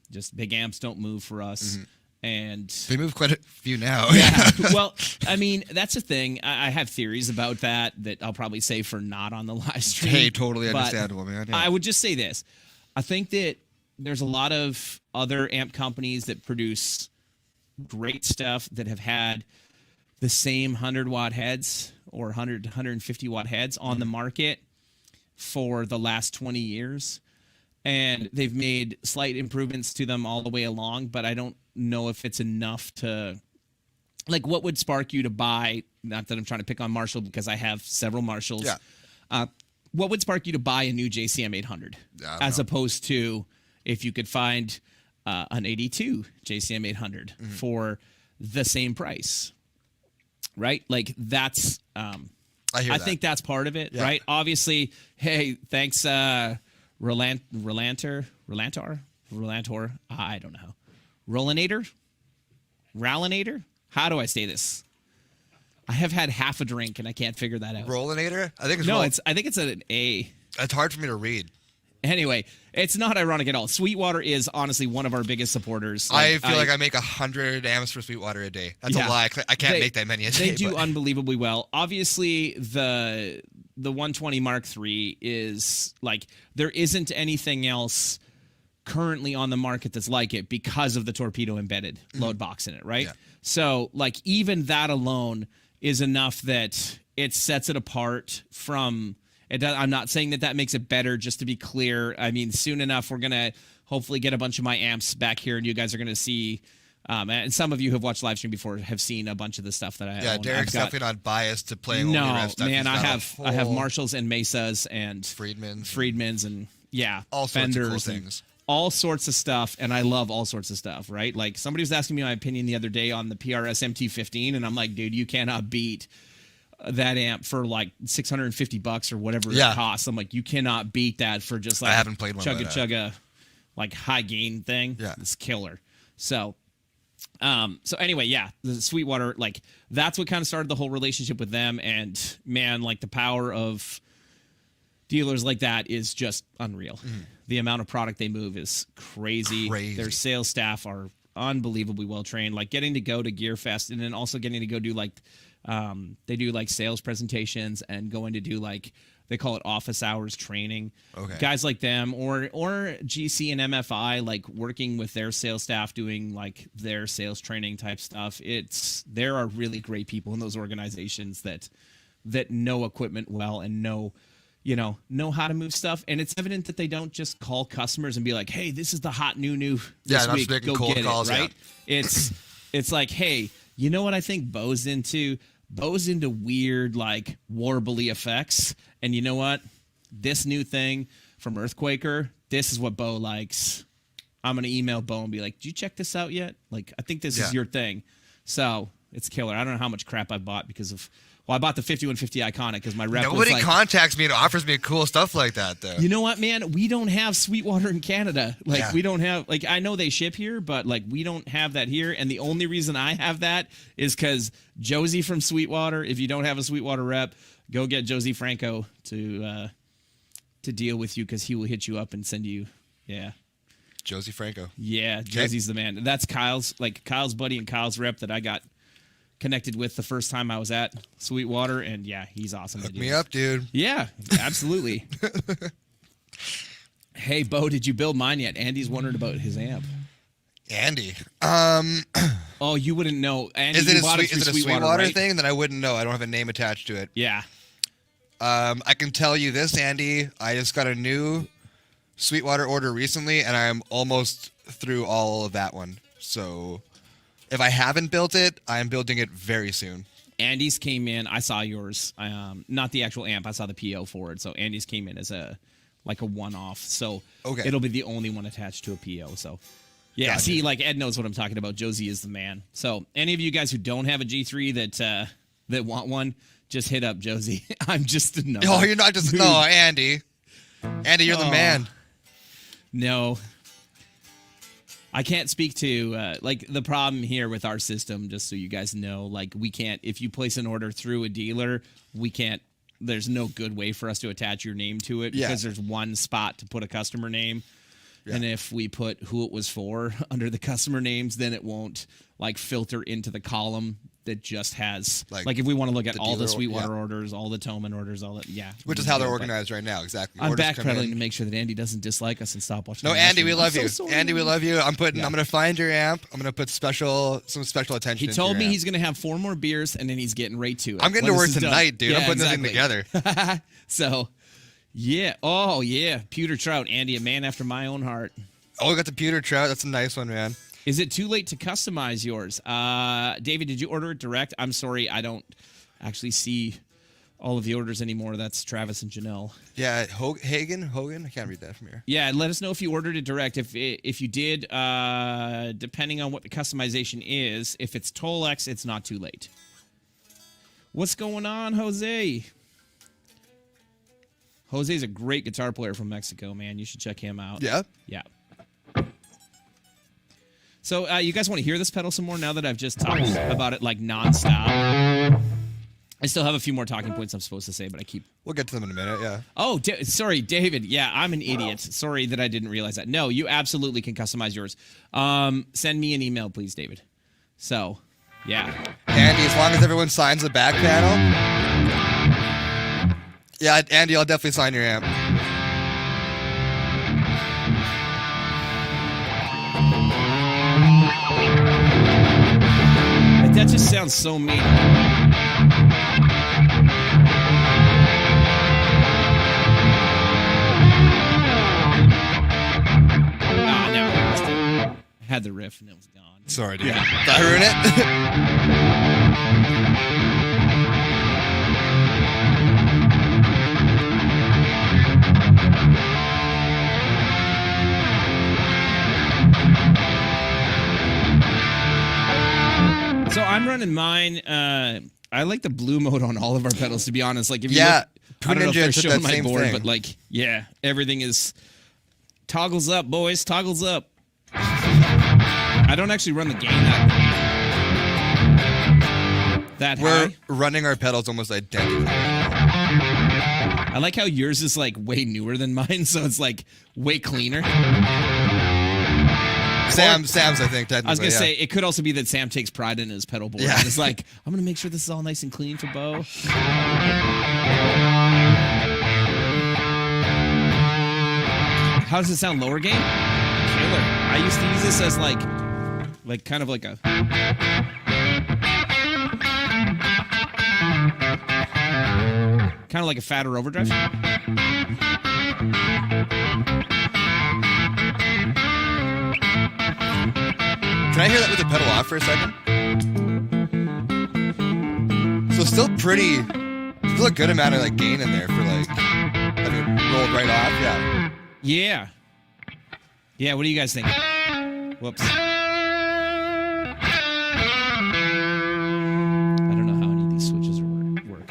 Just big amps don't move for us. Mm-hmm. And they move quite a few now. Yeah. Well, I mean, that's the thing. I have theories about that I'll probably say for not on the live stream. Hey, totally understandable, man. Yeah. I would just say this. I think that there's a lot of other amp companies that produce great stuff that have had the same 100-watt heads or 100 to 150-watt heads on the market for the last 20 years. And they've made slight improvements to them all the way along, but I don't know if it's enough to, like, what would spark you to buy, not that I'm trying to pick on Marshall because I have several Marshalls. Yeah. What would spark you to buy a new JCM 800 as opposed to if you could find an 82 JCM 800 for the same price, right? Like that's, I think that's part of it, right? Obviously, hey, thanks, Relantor, I don't know. Rollinator? How do I say this? I have had half a drink and I can't figure that out. Rollinator? I think it's an A. It's hard for me to read. Anyway, it's not ironic at all. Sweetwater is honestly one of our biggest supporters. I feel like I make 100 amps for Sweetwater a day. That's a lie. I can't make that many a day. They do unbelievably well. Obviously, the 120 Mark III is like, there isn't anything else currently on the market that's like it because of the torpedo embedded load box in it, right? Yeah. So like even that alone is enough that it sets it apart from it. I'm not saying that makes it better, just to be clear. I mean, soon enough, we're going to hopefully get a bunch of my amps back here and you guys are going to see, and some of you have watched live stream before have seen a bunch of the stuff that I own. Derek's definitely not biased to playing only Revv stuff. Man, I have Marshalls and Mesas and Friedmans and all Fenders sorts of cool things. All sorts of stuff, and I love all sorts of stuff, right? Like, somebody was asking me my opinion the other day on the PRS MT15, and I'm like, dude, you cannot beat that amp for like $650 or whatever it costs. I'm like, you cannot beat that for just like I haven't played one chugga like high gain thing. Yeah, it's killer. So anyway, the Sweetwater, like that's what kind of started the whole relationship with them, and man, like the power of dealers like that is just unreal. The amount of product they move is crazy. Their sales staff are unbelievably well trained. Like getting to go to Gear Fest and then also getting to go do like they do like sales presentations and going to do like They call it office hours training. Okay. Guys like them or GC and MFI, like working with their sales staff doing like their sales training type stuff. There are really great people in those organizations that know equipment well and know how to move stuff. And it's evident that they don't just call customers and be like, hey, this is the hot new this week. Making go cold get calls, it, right? yeah. It's like, hey, you know what I think Bo's into? Bo's into weird, like, warbly effects. And you know what? This new thing from Earthquaker, this is what Bo likes. I'm going to email Bo and be like, did you check this out yet? Like, I think this is your thing. So, it's killer. I don't know how much crap I bought because of... Well, I bought the 5150 Iconic because my rep Nobody was like... contacts me and offers me cool stuff like that, though. You know what, man? We don't have Sweetwater in Canada. Like, we don't have... Like, I know they ship here, but, like, we don't have that here. And the only reason I have that is because Josie from Sweetwater, if you don't have a Sweetwater rep, go get Josie Franco to deal with you because he will hit you up and send you... Yeah. Josie Franco. Yeah, Josie's the man. That's Kyle's buddy and Kyle's rep that I got connected with the first time I was at Sweetwater, and yeah, he's awesome. Hook me up, dude. Yeah, absolutely. Hey, Bo, did you build mine yet? Andy's wondering about his amp. Andy. Oh, you wouldn't know. Andy, is it a Sweetwater right? thing? Then I wouldn't know. I don't have a name attached to it. Yeah. I can tell you this, Andy. I just got a new Sweetwater order recently, and I'm almost through all of that one. So if I haven't built it, I am building it very soon. Andy's came in. I saw yours. Not the actual amp. I saw the PO for it. So Andy's came in as a one-off. So it'll be the only one attached to a PO. So yeah, gotcha. See, like Ed knows what I'm talking about. Josie is the man. So any of you guys who don't have a G3 that want one, just hit up Josie. I'm just a number. Oh, you're not just no, Andy. Andy, you're the man. No. I can't speak to, the problem here with our system, just so you guys know, like, we can't, if you place an order through a dealer, we can't, there's no good way for us to attach your name to it because there's one spot to put a customer name. Yeah. And if we put who it was for under the customer names, then it won't, filter into the column that just has, if we want to look at all the Sweetwater orders, all the Toman orders, all that, Which is how they're organized right now, exactly. I'm backpedaling to make sure that Andy doesn't dislike us and stop watching. No, Andy, we love you. Andy, we love you. I'm going to find your amp. I'm going to put some special attention. He told me he's going to have 4 more beers, and then he's getting right to it. I'm getting to work tonight, dude. I'm putting this thing together. So, yeah. Oh, yeah. Pewter Trout. Andy, a man after my own heart. Oh, we got the Pewter Trout. That's a nice one, man. Is it too late to customize yours? David, did you order it direct? I'm sorry, I don't actually see all of the orders anymore. That's Travis and Janelle. Yeah, Hogan? I can't read that from here. Yeah, let us know if you ordered it direct. If you did, depending on what the customization is, if it's Tolex, it's not too late. What's going on, Jose? Jose's a great guitar player from Mexico, man. You should check him out. Yeah? Yeah. So you guys want to hear this pedal some more now that I've just talked about it nonstop? I still have a few more talking points I'm supposed to say, but We'll get to them in a minute, yeah. Oh, sorry, David. Yeah, I'm an idiot. Sorry that I didn't realize that. No, you absolutely can customize yours. Send me an email, please, David. So, yeah. Andy, as long as everyone signs the back panel. Yeah, Andy, I'll definitely sign your amp. That just sounds so mean. No, I lost it. Had the riff and it was gone. Sorry, dude. Yeah. Did I ruin So I'm running mine. I like the blue mode on all of our pedals, to be honest. Like, if you look, I don't know if they're showing my board, but everything is toggles up, boys. Toggles up. I don't actually run the gain that high. We're running our pedals almost identically. I like how yours is way newer than mine, so it's way cleaner. Sam's, I think, technically. I was going to say, it could also be that Sam takes pride in his pedal board. Yeah. And it's I'm going to make sure this is all nice and clean for Bo. How does it sound? Lower gain? Killer. I used to use this as like kind of like a. Kind of like a fatter overdrive. Can I hear that with the pedal off for a second? So still a good amount of like gain in there for like, I mean, rolled right off, yeah. Yeah. Yeah, what do you guys think? Whoops. I don't know how any of these switches work.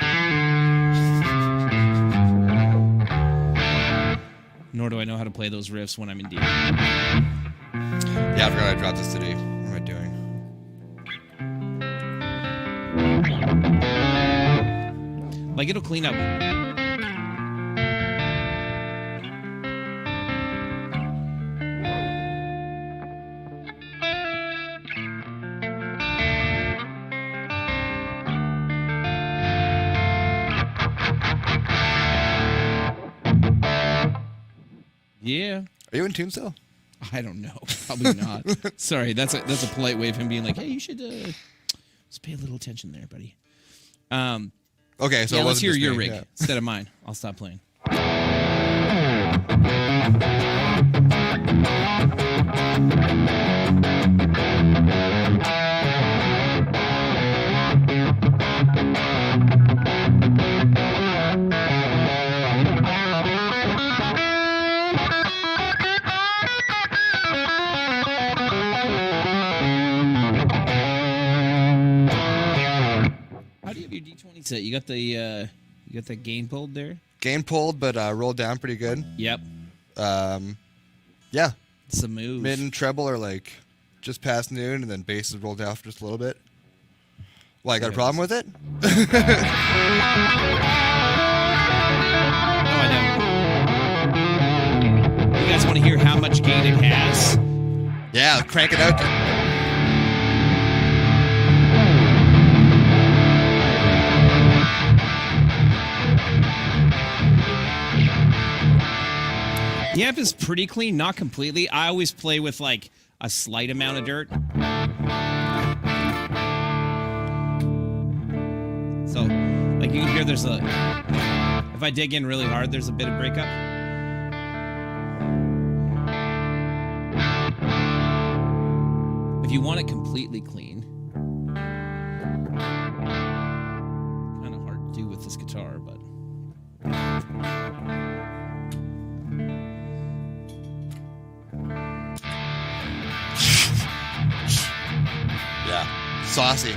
Nor do I know how to play those riffs when I'm in D. Yeah, I forgot I dropped this today. What am I doing? Like, it'll clean up. Yeah. Are you in tune still? I don't know. Probably not. Sorry, that's a polite way of him being like, hey, you should just pay a little attention there, buddy. Okay, so yeah, it let's wasn't hear just your me, rig yeah. instead of mine. I'll stop playing. How do you have your D20 set? You got the gain pulled there? Gain pulled, but rolled down pretty good. Yep. Yeah. It's a move. Mid and treble are like just past noon, and then bass is rolled off just a little bit. Well, I got a problem with it? Oh, I know. You guys want to hear how much gain it has? Yeah, crank it out. The amp is pretty clean, not completely. I always play with like a slight amount of dirt. So, like you can hear there's a, if I dig in really hard, there's a bit of breakup. If you want it completely clean, kind of hard to do with this guitar, but. Yeah. Saucy.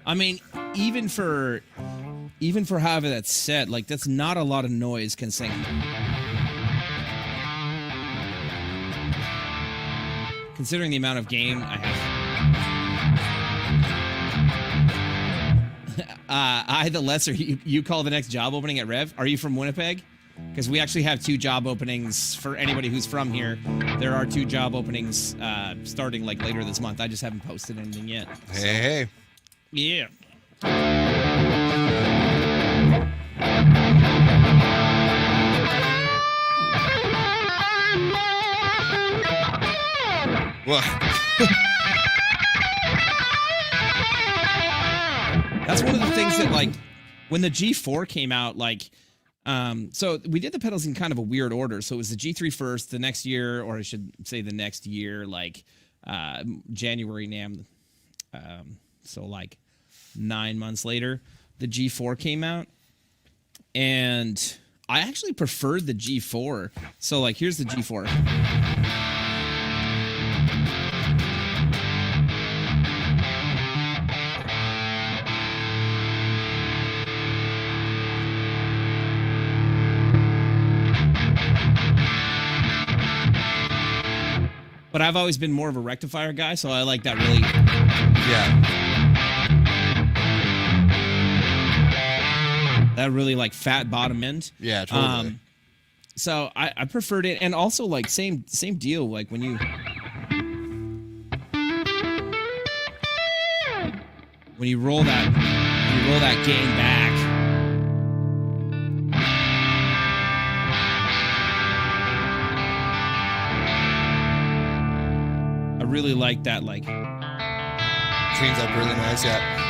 I mean, even for however that's set, like that's not a lot of noise considering the amount of gain I have. The lesser, you call the next job opening at Revv. Are you from Winnipeg? Because we actually have 2 job openings for anybody who's from here. There are 2 job openings starting like later this month. I just haven't posted anything yet. Hey. Yeah. What? That's one of the things that, like, when the G4 came out, like, so we did the pedals in kind of a weird order. So it was the G3 first, the next year, or I should say the next year, like, January NAMM. So, like, 9 months later, the G4 came out. And I actually preferred the G4. So, like, here's the G4. But I've always been more of a rectifier guy, so I like that really. Yeah. That really like fat bottom end. Yeah, totally. So I preferred it, and also like same deal. Like when you roll that gain back, really like that. Like, cleans up really nice. Yeah.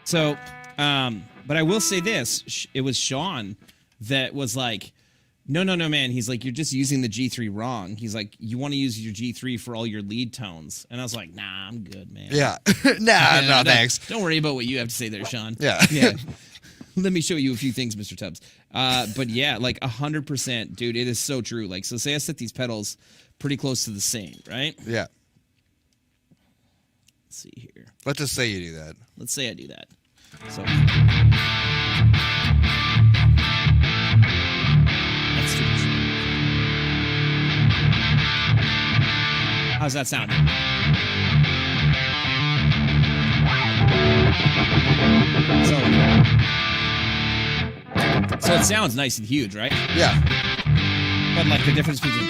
So, but I will say this: it was Sean that was like, no, man. He's like, you're just using the G3 wrong. He's like, you want to use your G3 for all your lead tones. And I was like, nah, I'm good, man. Yeah. No, thanks. Don't worry about what you have to say there, Sean. Yeah. Let me show you a few things, Mr. Tubbs. But yeah, like 100%, dude, it is so true. Like, so say I set these pedals pretty close to the same, right? Yeah. Let's see here. Let's just say you do that. Let's say I do that. So that's too much. How's that sound? So it sounds nice and huge, right? Yeah. But like the difference between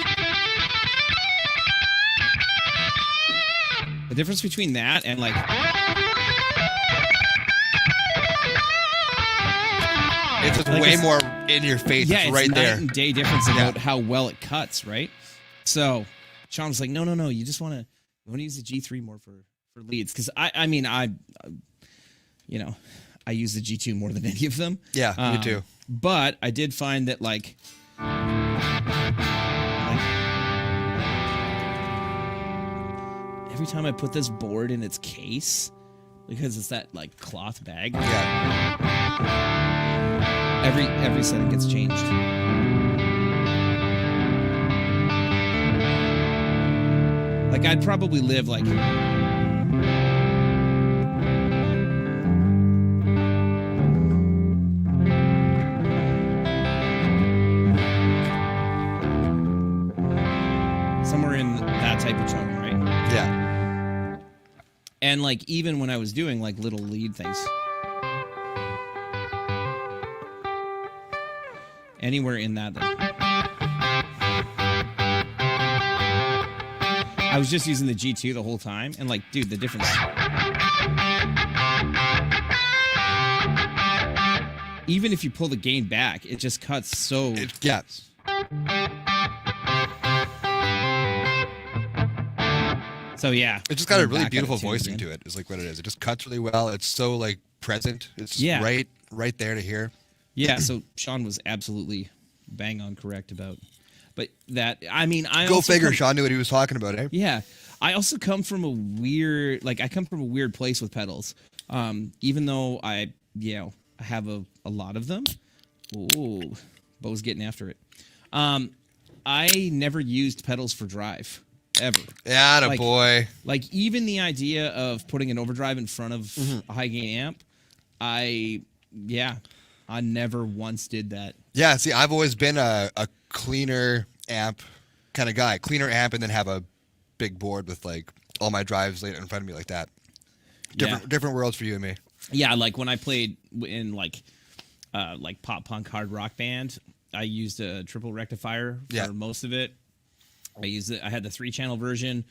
that and like it's just like way more in your face. Yeah, it's right night there. And day difference about how well it cuts, right? So Sean was like, no, you just want to use the G3 more for leads because I use the G2 more than any of them. Yeah, me too. But I did find that like every time I put this board in its case, because it's that like cloth bag. Yeah. Every setting gets changed. Like I'd probably live like somewhere in that type of tone, right? Yeah. And like even when I was doing like little lead things, anywhere in that. I was just using the G2 the whole time, and like, dude, the difference. Even if you pull the gain back, it just cuts so. Yeah. So yeah, it just got a really beautiful voicing to it. Is like what it is. It just cuts really well. It's so like present. It's just right there to hear. Yeah. So Sean was absolutely bang on correct about. But that, I mean, go figure. Sean knew what he was talking about, eh? Yeah, I also come from a weird place with pedals. Even though I have a lot of them. Ooh, Bo's getting after it. I never used pedals for drive. Ever. Yeah, boy. Like even the idea of putting an overdrive in front of a high gain amp, I never once did that. Yeah, see, I've always been a cleaner amp kind of guy. Cleaner amp and then have a big board with like all my drives laid in front of me like that. Different worlds for you and me. Yeah, like when I played in like pop punk hard rock band, I used a triple rectifier for most of it. I had the 3-channel version,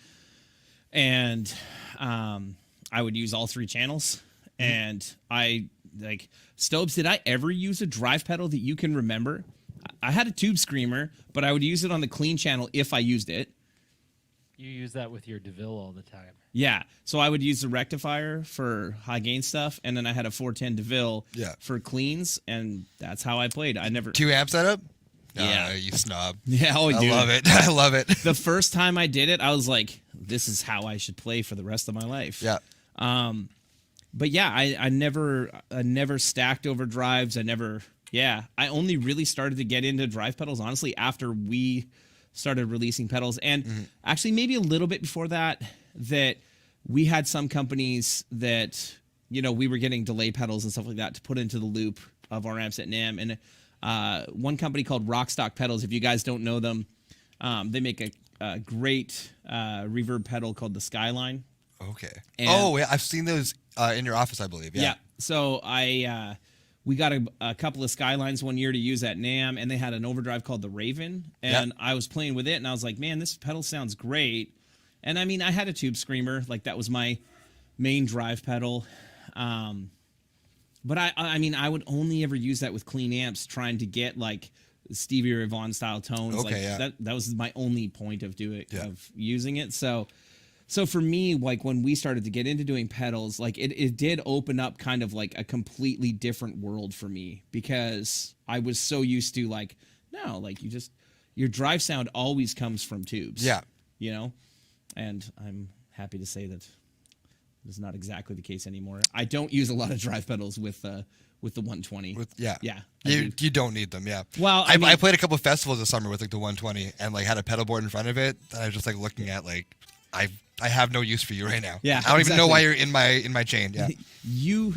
and I would use all 3 channels. And I like Stobes. Did I ever use a drive pedal that you can remember? I had a tube screamer, but I would use it on the clean channel if I used it. You use that with your DeVille all the time. Yeah, so I would use the rectifier for high gain stuff, and then I had a 410 DeVille for cleans, and that's how I played. I never 2 amp setup. Yeah, you snob. Yeah, I love it. I love it. The first time I did it, I was like, "This is how I should play for the rest of my life." Yeah. But yeah, I never stacked over drives. I only really started to get into drive pedals honestly after we started releasing pedals, and actually maybe a little bit before that. That we had some companies that we were getting delay pedals and stuff like that to put into the loop of our amps at NAMM, and one company called Rockstock Pedals. If you guys don't know them, they make a great reverb pedal called the Skyline. Okay. Yeah, I've seen those in your office, I believe. Yeah. So we got a couple of Skylines one year to use at NAMM, and they had an overdrive called the Raven, and I was playing with it, and I was like, man, this pedal sounds great. And I mean, I had a tube screamer, like that was my main drive pedal. But I mean, I would only ever use that with clean amps, trying to get like Stevie Ray Vaughan style tones. Okay, like that was my only point of of using it. So for me, like when we started to get into doing pedals, like it did open up kind of like a completely different world for me, because I was so used to like, no, like your drive sound always comes from tubes. Yeah. You know? And I'm happy to say that it's not exactly the case anymore. I don't use a lot of drive pedals with the 120. Yeah. You don't need them. Yeah. Well, I played a couple of festivals this summer with like the 120 and like had a pedal board in front of it. And I was just like looking at like, I have no use for you right now. Yeah. I don't even know why you're in my chain. Yeah. You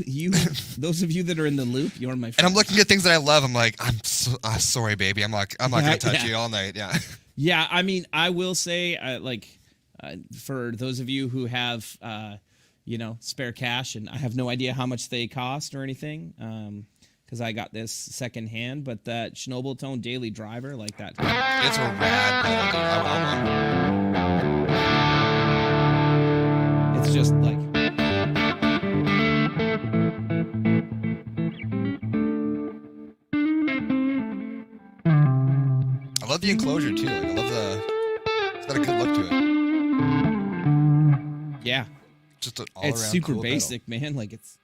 those of you that are in the loop, you're my friend. And I'm looking at things that I love. I'm like, sorry, baby. I'm not gonna touch you all night. Yeah. Yeah. I mean, I will say, for those of you who have, spare cash, and I have no idea how much they cost or anything, because I got this secondhand, but that Schnobel Tone Daily Driver, like that. It's a rad pedal, dude. I want one. It's just like. I love the enclosure too. Like, I love it's got a good look to it. Yeah. Just an all it's around super cool basic, man. Like it's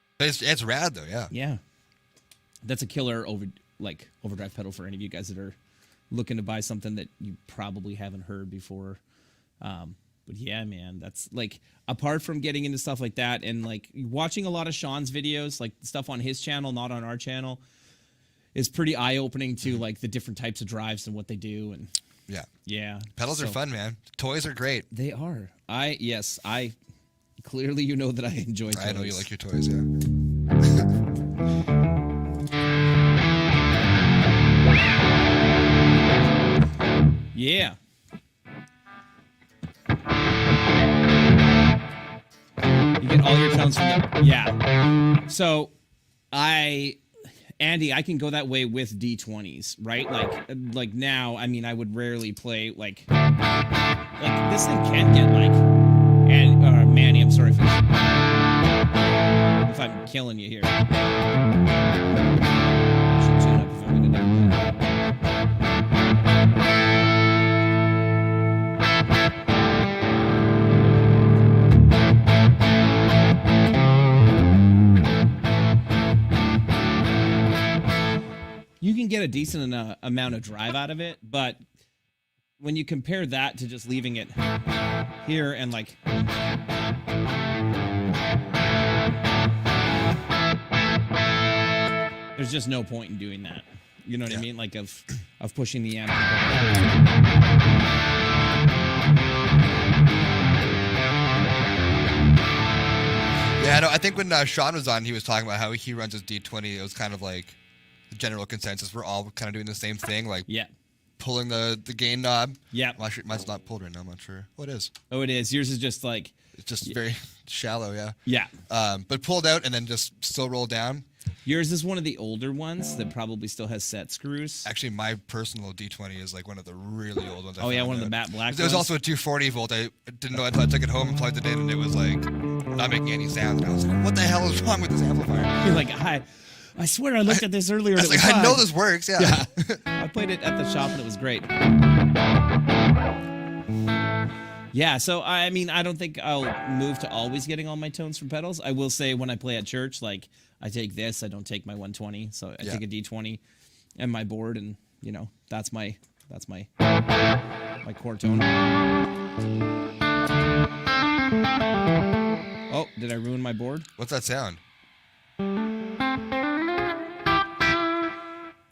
rad though. Yeah. Yeah. That's a killer overdrive pedal for any of you guys that are looking to buy something that you probably haven't heard before. But yeah, man, that's like, apart from getting into stuff like that and like watching a lot of Sean's videos, like stuff on his channel, not on our channel, is pretty eye-opening to like the different types of drives and what they do. And yeah, pedals are fun, man. Toys are great. They are. I clearly, you know that I enjoy toys. I know you like your toys. Yeah. Yeah. You get all your tones from the... Yeah. So, Andy, I can go that way with D20s, right? Like now, I mean, I would rarely play, like this thing can get, like... And, Manny, I'm sorry if I'm killing you here. I should tune up if I'm going to do that. You can get a decent amount of drive out of it, but when you compare that to just leaving it here and like... There's just no point in doing that. You know what I mean? Like of pushing the amp. Yeah, no, I think when Sean was on, he was talking about how he runs his D20. It was kind of like the general consensus. We're all kind of doing the same thing, like pulling the gain knob. Yeah. Well, actually, mine's not pulled right now. I'm not sure. Oh, it is. Oh, it is. Yours is just like... It's just very shallow, yeah. Yeah. But pulled out and then just still rolled down. Yours is one of the older ones that probably still has set screws. Actually, my personal D20 is like one of the really old ones. One of the matte black ones. There was also a 240 volt. I didn't know until I took it home and plugged it in, and it was like not making any sound. And I was like, what the hell is wrong with this amplifier? You're like, I swear I looked at this earlier. I was like, I know this works, yeah. I played it at the shop and it was great. Yeah, so I mean, I don't think I'll move to always getting all my tones from pedals. I will say when I play at church, like I take this, I don't take my 120, so I take a D20 and my board, and you know that's my core tone. Oh, did I ruin my board? What's that sound?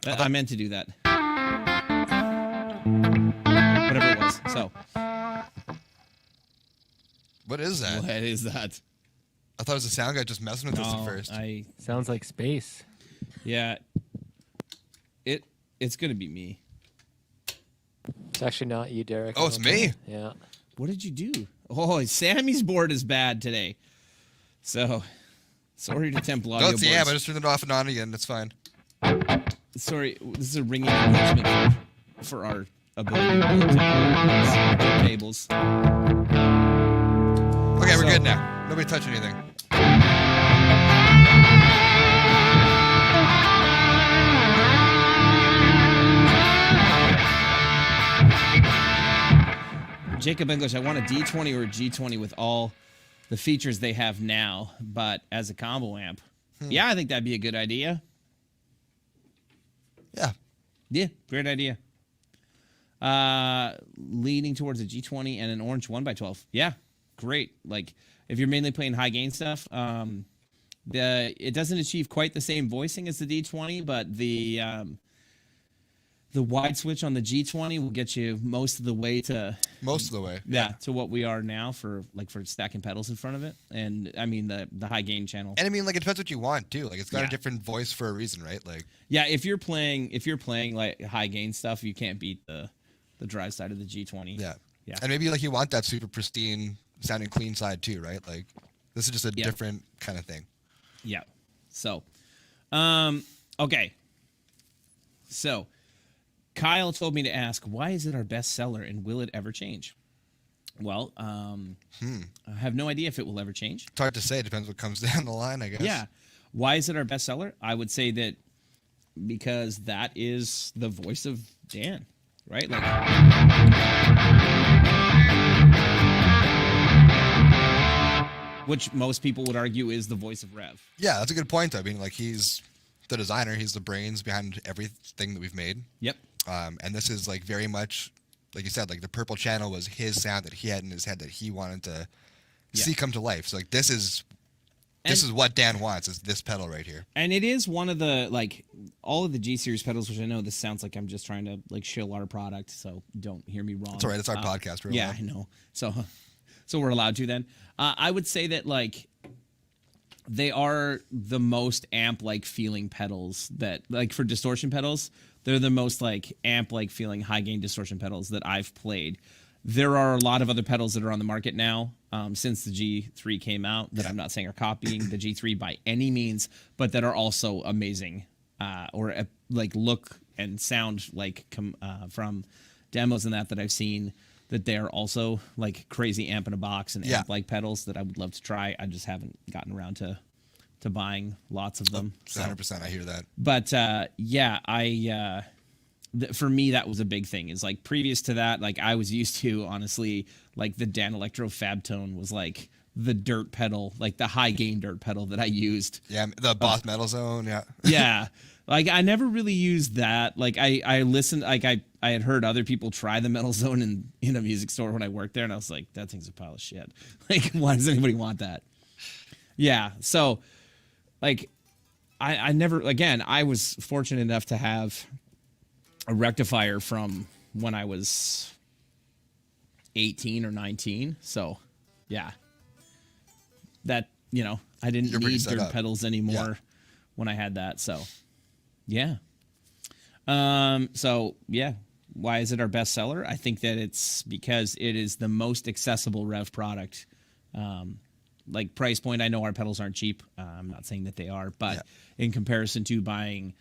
I meant to do that. Whatever it was. So. What is that? What is that? I thought it was a sound guy just messing with us at first. Sounds like space. Yeah. It's gonna be me. It's actually not you, Derek. Oh, it's me. Yeah. What did you do? Oh, Sammy's board is bad today. So, sorry to tempt audio boards. Yeah, but I just turned it off and on again. That's fine. Sorry, this is a ringing endorsement for our ability to build tables. Okay, we're good now. Nobody touch anything. Jacob English, I want a D20 or a G20 with all the features they have now, but as a combo amp. Yeah, I think that'd be a good idea. Yeah. Yeah, great idea. Leaning towards a G20 and an orange 1x12. Yeah, great. Like, if you're mainly playing high gain stuff, it doesn't achieve quite the same voicing as the D20, but the wide switch on the G20 will get you most of the way to to what we are now for stacking pedals in front of it. And I mean the high gain channel. And I mean, like, it depends what you want too. Like, it's got a different voice for a reason, right? Like, yeah, if you're playing like high gain stuff, you can't beat the drive side of the G20. Yeah. And maybe like you want that super pristine sounding clean side too, right? Like, this is just a different kind of thing. Yeah. So, okay. So, Kyle told me to ask, why is it our best seller and will it ever change? Well, I have no idea if it will ever change. It's hard to say. It depends what comes down the line, I guess. Yeah. Why is it our best seller? I would say that because that is the voice of Dan, right? Like, which most people would argue is the voice of Revv. Yeah, that's a good point, though. I mean, like, he's the designer. He's the brains behind everything that we've made. Yep. And this is like very much, like you said, like the purple channel was his sound that he had in his head that he wanted to see come to life. So like this is what Dan wants, is this pedal right here. And it is one of the, like, all of the G series pedals, which I know this sounds like I'm just trying to like shill our product, so don't hear me wrong. It's all right. It's our podcast. We're allowed. I know. So we're allowed to then. I would say that like they are the most amp-like feeling pedals that, like, for distortion pedals, they're the most like amp-like feeling high gain distortion pedals that I've played. There are a lot of other pedals that are on the market now since the G3 came out that I'm not saying are copying the G3 by any means, but that are also amazing like look and sound like from demos and that I've seen, that they're also like crazy amp in a box and amp-like pedals that I would love to try. I just haven't gotten around to buying lots of them. 100%, I hear that. But for me, that was a big thing. Is like previous to that, like I was used to, honestly, like the Dan Electro Fab Tone was like the dirt pedal, like the high gain dirt pedal that I used. Yeah, the Boss Metal Zone. Yeah. Yeah. Like I never really used that. Like I listened, like I had heard other people try the Metal Zone in a music store when I worked there, and I was like, that thing's a pile of shit. Like, why does anybody want that? Yeah. So, like, I never, again, I was fortunate enough to have a rectifier from when I was 18 or 19. So, yeah. That, I didn't need dirt pedals anymore when I had that. So, yeah. Why is it our best seller? I think that it's because it is the most accessible Revv product. Like price point, I know our pedals aren't cheap. I'm not saying that they are, but in comparison to buying,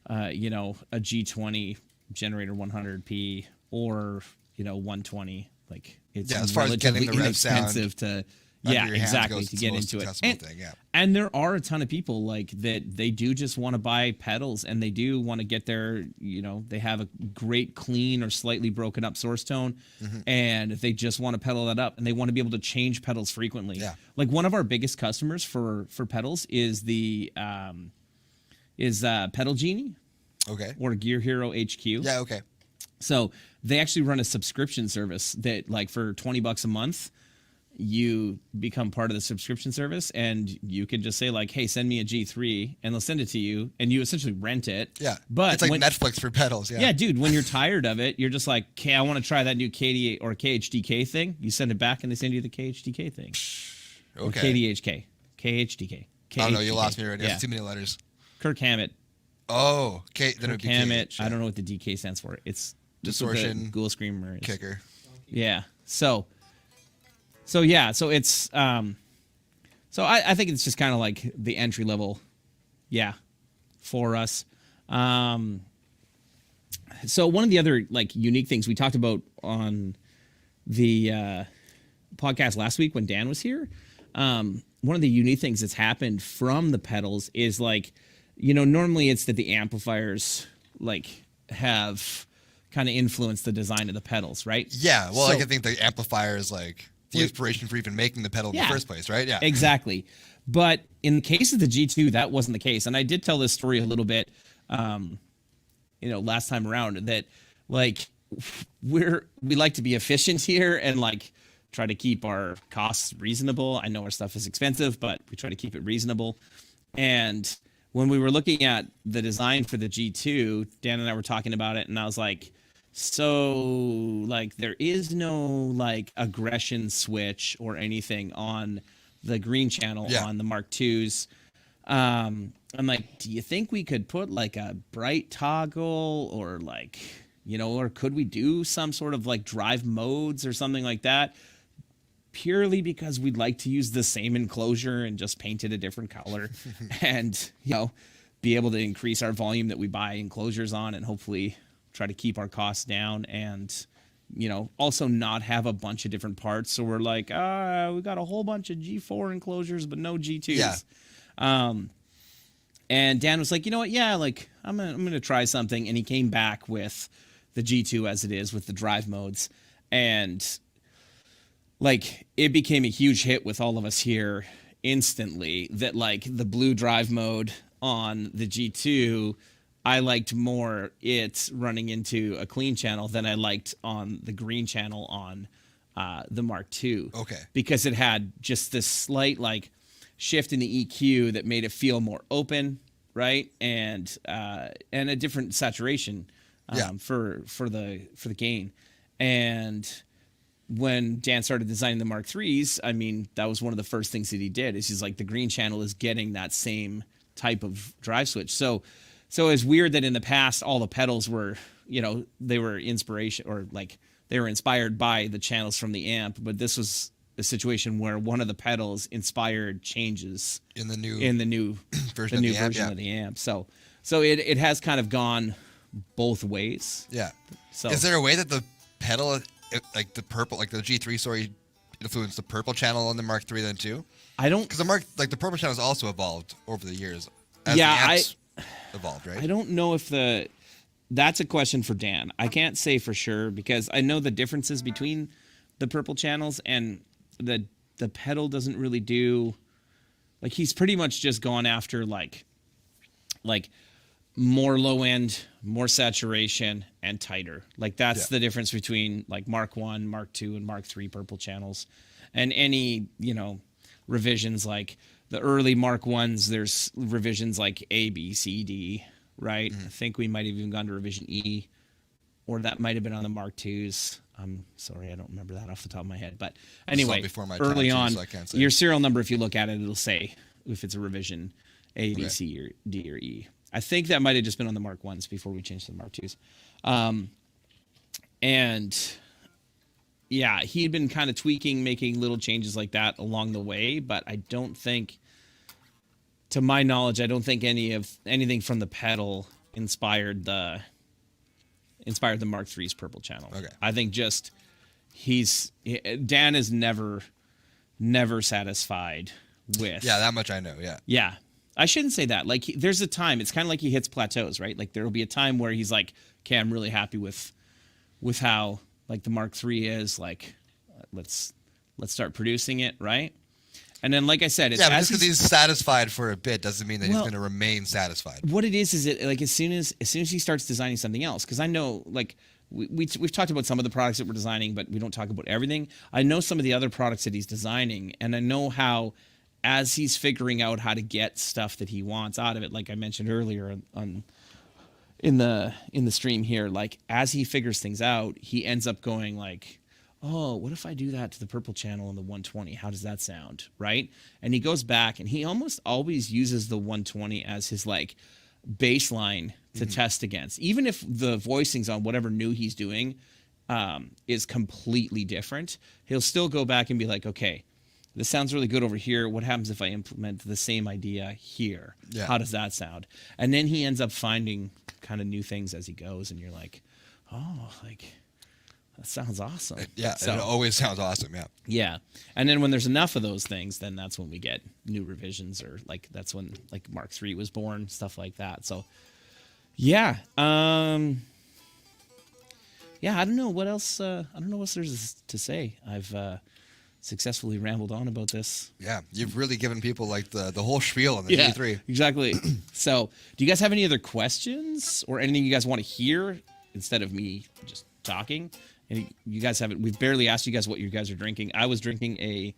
a G20 generator 100p or 120, like it's as far relatively as getting the Revv sound inexpensive to to get into it. And there are a ton of people like that. They do just want to buy pedals, and they do want to get their, they have a great clean or slightly broken up source tone, and they just want to pedal that up, and they want to be able to change pedals frequently. Yeah. Like one of our biggest customers for pedals is the Pedal Genie. Okay. Or Gear Hero HQ. Yeah. Okay. So they actually run a subscription service that, like, for $20 a month, you become part of the subscription service, and you can just say like, hey, send me a G3, and they'll send it to you, and you essentially rent it. Yeah. But it's like Netflix for pedals. Yeah. Yeah, dude, when you're tired of it, you're just like, okay, I want to try that new KD or KHDK thing. You send it back, and they send you the KHDK thing. Okay. Or KDHK. KHDK. Oh, no, you lost me already. That's too many letters. Kirk Hammett. Oh, then Kirk Hammett. I don't know what the DK stands for. It's distortion. Ghoul Screamer. Kicker. Yeah. So it's so I think it's just kind of like the entry level, for us. So one of the other like unique things we talked about on the podcast last week when Dan was here, one of the unique things that's happened from the pedals is like, normally it's that the amplifiers like have kind of influenced the design of the pedals, right? Yeah, well, like I think the amplifier is like the inspiration for even making the pedal in the first place, right? Yeah, exactly. But in the case of the G2, that wasn't the case, and I did tell this story a little bit, last time around, that like we like to be efficient here and like try to keep our costs reasonable. I know our stuff is expensive, but we try to keep it reasonable. And when we were looking at the design for the G2, Dan and I were talking about it, and I was like, so like there is no like aggression switch or anything on the green channel on the Mark IIs. I'm like, do you think we could put like a bright toggle or like, or could we do some sort of like drive modes or something like that? Purely because we'd like to use the same enclosure and just paint it a different color and, be able to increase our volume that we buy enclosures on and hopefully try to keep our costs down and, also not have a bunch of different parts. So we're like, we got a whole bunch of G4 enclosures, but no G2s. Yeah. And Dan was like, you know what? Yeah, like I'm gonna try something. And he came back with the G2 as it is with the drive modes. And like it became a huge hit with all of us here instantly that like the blue drive mode on the G2, I liked more it running into a clean channel than I liked on the green channel on the Mark II. Okay. Because it had just this slight like shift in the EQ that made it feel more open, right? And a different saturation for the gain. And when Dan started designing the Mark IIIs, I mean, that was one of the first things that he did is he's like, the green channel is getting that same type of drive switch. So it's weird that in the past, all the pedals were, they were inspiration or like they were inspired by the channels from the amp. But this was a situation where one of the pedals inspired changes in the new version of the amp. So it has kind of gone both ways. Yeah. So is there a way that the pedal, like the purple, like the G3, sorry, influenced the purple channel on the Mark III then too? I don't, because the purple channel has also evolved over the years. As the amps evolved, right? I don't know if that's a question for Dan. I can't say for sure because I know the differences between the purple channels and the pedal doesn't really do, like he's pretty much just gone after like more low end, more saturation, and tighter. Like that's the difference between like Mark I, Mark II, and Mark III purple channels. And any, revisions like the early Mark I's, there's revisions like A, B, C, D, right? I think we might have even gone to revision E, or that might have been on the Mark II's. I'm sorry, I don't remember that off the top of my head. But anyway, before my early time, on, so I can't say. Your serial number, if you look at it, it'll say if it's a revision A, B, C, or D, or E. I think that might have just been on the Mark I's before we changed to the Mark II's. And yeah, he'd been kind of tweaking, making little changes like that along the way, but I don't think, to my knowledge, I don't think anything from the pedal inspired the Mark III's purple channel. Okay. I think just Dan is never satisfied with. Yeah, that much I know. Yeah. Yeah. I shouldn't say that. Like, there's a time. It's kind of like he hits plateaus, right? Like, there will be a time where he's like, okay, I'm really happy with how, like, the Mark III is. Like, let's start producing it, right? And then, like I said, but just because he's satisfied for a bit doesn't mean that he's going to remain satisfied. What it is it like as soon as he starts designing something else, because I know, like, we've talked about some of the products that we're designing, but we don't talk about everything. I know some of the other products that he's designing, and I know how, as he's figuring out how to get stuff that he wants out of it, like I mentioned earlier in the stream here, like as he figures things out, he ends up going like, oh, what if I do that to the purple channel in the 120? How does that sound, right? And he goes back and he almost always uses the 120 as his like baseline to test against, even if the voicings on whatever new he's doing is completely different. He'll still go back and be like, okay, this sounds really good over here. What happens if I implement the same idea here? Yeah. How does that sound? And then he ends up finding kind of new things as he goes, and you're like, oh, like, that sounds awesome. Yeah, so, it always sounds awesome, yeah. Yeah. And then when there's enough of those things, then that's when we get new revisions, or like that's when like Mark III was born, stuff like that. So, yeah. yeah, I don't know what else. I don't know what there's to say. I've successfully rambled on about this. Yeah, you've really given people like the whole spiel on the G3. Exactly. So, do you guys have any other questions or anything you guys want to hear instead of me just talking? And you guys haven't. We've barely asked you guys what you guys are drinking. I was drinking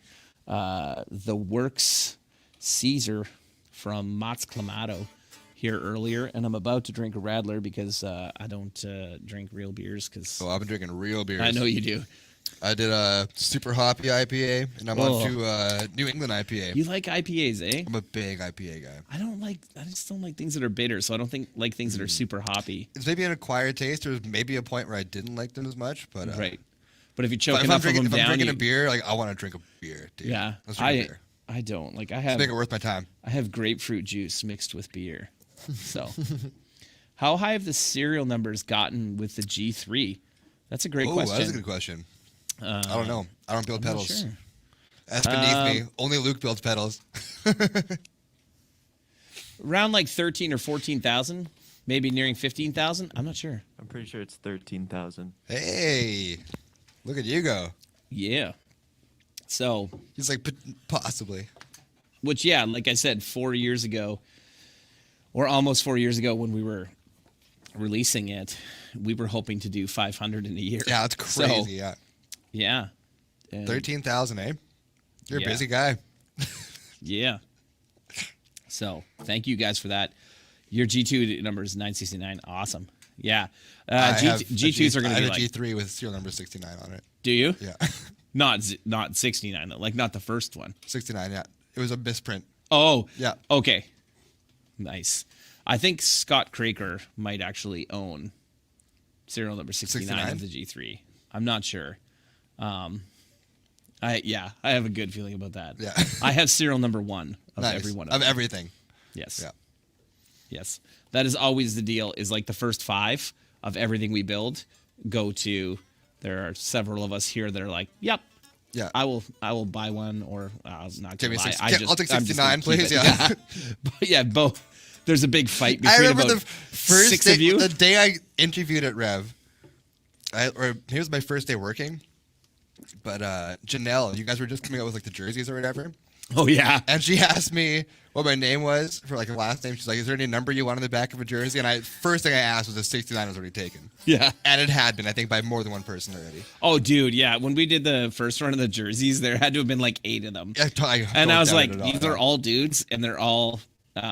the Works Caesar from Mott's Clamato here earlier, and I'm about to drink a Radler because I don't drink real beers. Oh, I've been drinking real beers. I know you do. I did a super hoppy IPA, and I'm on to New England IPA. You like IPAs, eh? I'm a big IPA guy. I just don't like things that are bitter, so I don't like things that are super hoppy. It's maybe an acquired taste. There's maybe a point where I didn't like them as much, but right. But if you choke enough of them down, if I'm drinking a beer, like I want to drink a beer, dude. Yeah, Let's drink a beer. I don't like. Let's make it worth my time. I have grapefruit juice mixed with beer. So, how high have the serial numbers gotten with the G3? That's a great question. That's a good question. I don't know. I don't build pedals. Sure. That's beneath me. Only Luke builds pedals. Around like 13 or 14,000, maybe nearing 15,000. I'm not sure. I'm pretty sure it's 13,000. Hey, look at you go. Yeah. So he's like possibly. Which, yeah, like I said, 4 years ago, or almost 4 years ago, when we were releasing it, we were hoping to do 500 in a year. Yeah, that's crazy. So, yeah. 13,000, eh? You're a busy guy. Yeah. So thank you guys for that. Your G2 number is 969. Awesome. Yeah. G2s are going to be like... I have a G3 with serial number 69 on it. Do you? Yeah. Not 69, though. Like, not the first one. 69, yeah. It was a misprint. Oh. Yeah. Okay. Nice. I think Scott Craker might actually own serial number 69 of the G3. I'm not sure. I have a good feeling about that. Yeah. I have serial number 1 of every one of everything. Yes. Yeah. Yes. That is always the deal, is like the first 5 of everything we build go to, there are several of us here that are like, yep. Yeah. I will buy one, or I'll not give me lie. I'll take 69, please. Yeah. But yeah, both. There's a big fight between I remember about the first 6 day, of you. the day I interviewed at Revv. It was my first day working. But Janelle, you guys were just coming out with like the jerseys or whatever. Oh yeah. And she asked me what my name was for like a last name. She's like, "Is there any number you want on the back of a jersey?" And first thing I asked was if 69 was already taken. Yeah. And it had been, I think, by more than one person already. Oh, dude, yeah. When we did the first run of the jerseys, there had to have been like 8 of them. And I was like, these are all dudes, and they're all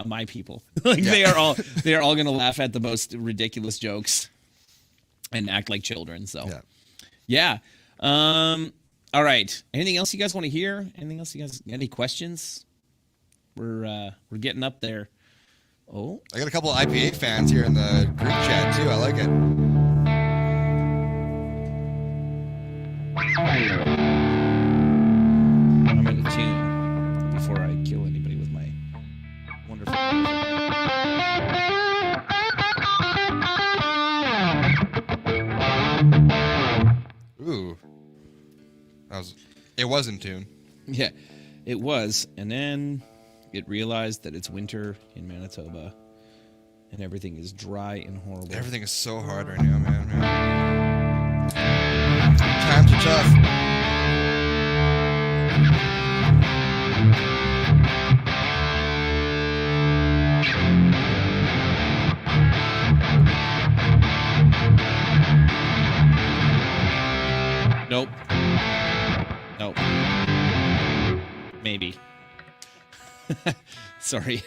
my people. Like they are all going to laugh at the most ridiculous jokes and act like children. So yeah. All right. Anything else you guys want to hear? Anything else you guys? Any questions? We're getting up there. Oh, I got a couple of IPA fans here in the group chat too. I like it. I'm in tune before I kill anybody with my wonderful. Ooh. It was in tune. Yeah, it was. And then it realized that it's winter in Manitoba and everything is dry and horrible. Everything is so hard right now, man. Times are tough. Nope. Maybe. Sorry.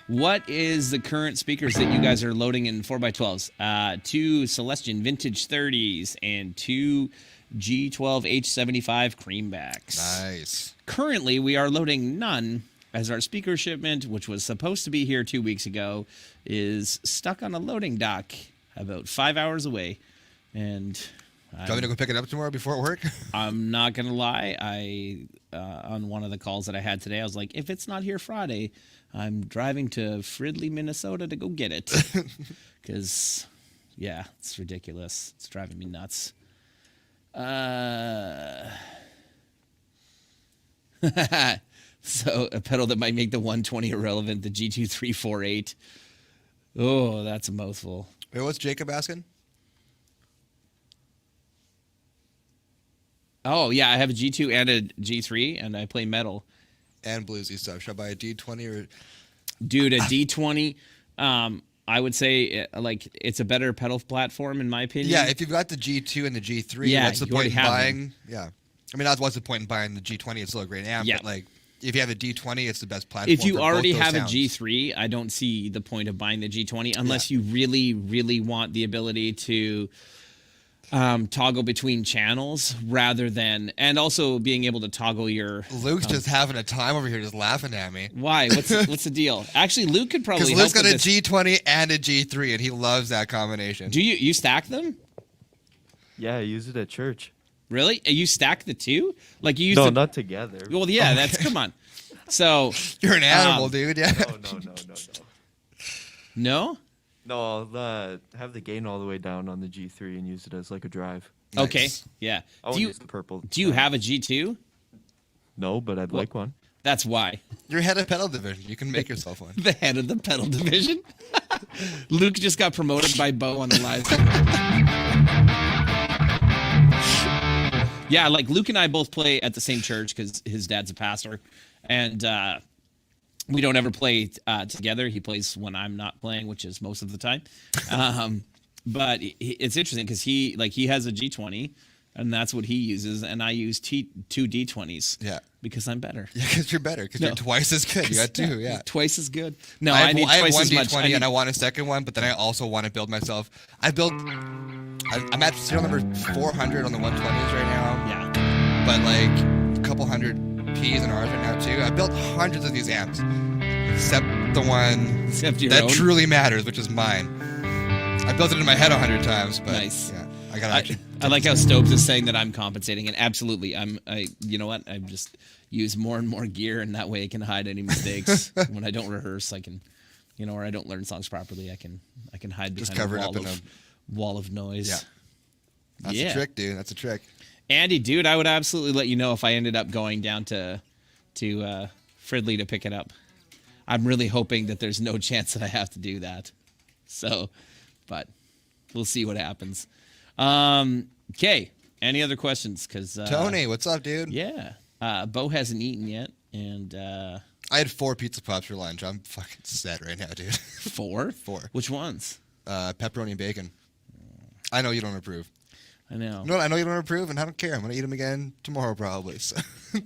What is the current speakers that you guys are loading in 4x12s? 2 Celestion Vintage 30s and 2 G12 H75 Creambacks. Nice. Currently, we are loading none, as our speaker shipment, which was supposed to be here 2 weeks ago, is stuck on a loading dock about 5 hours away. And do you want me to go pick it up tomorrow before work? I'm not going to lie. On one of the calls that I had today, I was like, if it's not here Friday, I'm driving to Fridley, Minnesota to go get it. Because, yeah, it's ridiculous. It's driving me nuts. So a pedal that might make the 120 irrelevant, the G2348. Oh, that's a mouthful. Wait, what's Jacob asking? Oh yeah, I have a G2 and a G3, and I play metal. And bluesy stuff. Should I buy a D20 or? Dude, a D20. I would say like it's a better pedal platform in my opinion. Yeah, if you've got the G2 and the G3, Yeah, what's the you point already in have buying? them. Yeah, I mean, what's the point in buying the G20? It's still a great amp, Yeah. but like if you have a D20, it's the best platform. If you for already both those have sounds. a G3, I don't see the point of buying the G20 unless you really, really want the ability to toggle between channels rather than, and also being able to toggle your. Luke's just having a time over here, just laughing at me. Why? What's the deal? Actually, Luke could probably. Because Luke's help got a with this. G20 and a G3, and he loves that combination. Do you stack them? Yeah, I use it at church. Really? You stack the two? Like you used No, to? not together. Well, yeah. That's come on. So You're an animal, dude. Yeah. No. no. No, I'll have the gain all the way down on the G3 and use it as like a drive. Okay. Nice. Yeah. I won't use the purple. Do you have a G2? No, but I'd like one. That's why. You're head of pedal division. You can make yourself one. The head of the pedal division. Luke just got promoted by Bo on the live. Yeah, like Luke and I both play at the same church because his dad's a pastor, and we don't ever play together. He plays when I'm not playing, which is most of the time. But it's interesting because he has a G20, and that's what he uses, and I use two D20s. Yeah. Because I'm better. Yeah, because you're better. Because No. you're twice as good. You got two. Yeah. Twice as good. No, I I, have, need I have twice one as much. D20 and I want a second one, but then I also want to build myself. I'm at serial number 400 on the 120s right now. Yeah. But like a couple hundred P's and R's right now too. I built hundreds of these amps, except the one Except your that own? truly matters, which is mine. I built it in my head 100 times, but Nice. yeah, I gotta actually. I like how Stobes is saying that I'm compensating, and absolutely, you know what? I just use more and more gear, and that way I can hide any mistakes. When I don't rehearse, I can, or I don't learn songs properly, I can hide behind Just cover it a up wall in of, wall of noise. Yeah. That's Yeah. a trick, dude. That's a trick. Andy, dude, I would absolutely let you know if I ended up going down to Fridley to pick it up. I'm really hoping that there's no chance that I have to do that. So, but we'll see what happens. Okay. Any other questions? Because Tony, what's up, dude? yeah, Bo hasn't eaten yet, and I had 4 pizza pops for lunch. I'm fucking set right now, dude. 4? 4. Which ones? Pepperoni and bacon. I know you don't approve. I know. No, I know you don't approve, and I don't care. I'm gonna eat them again tomorrow, probably. So.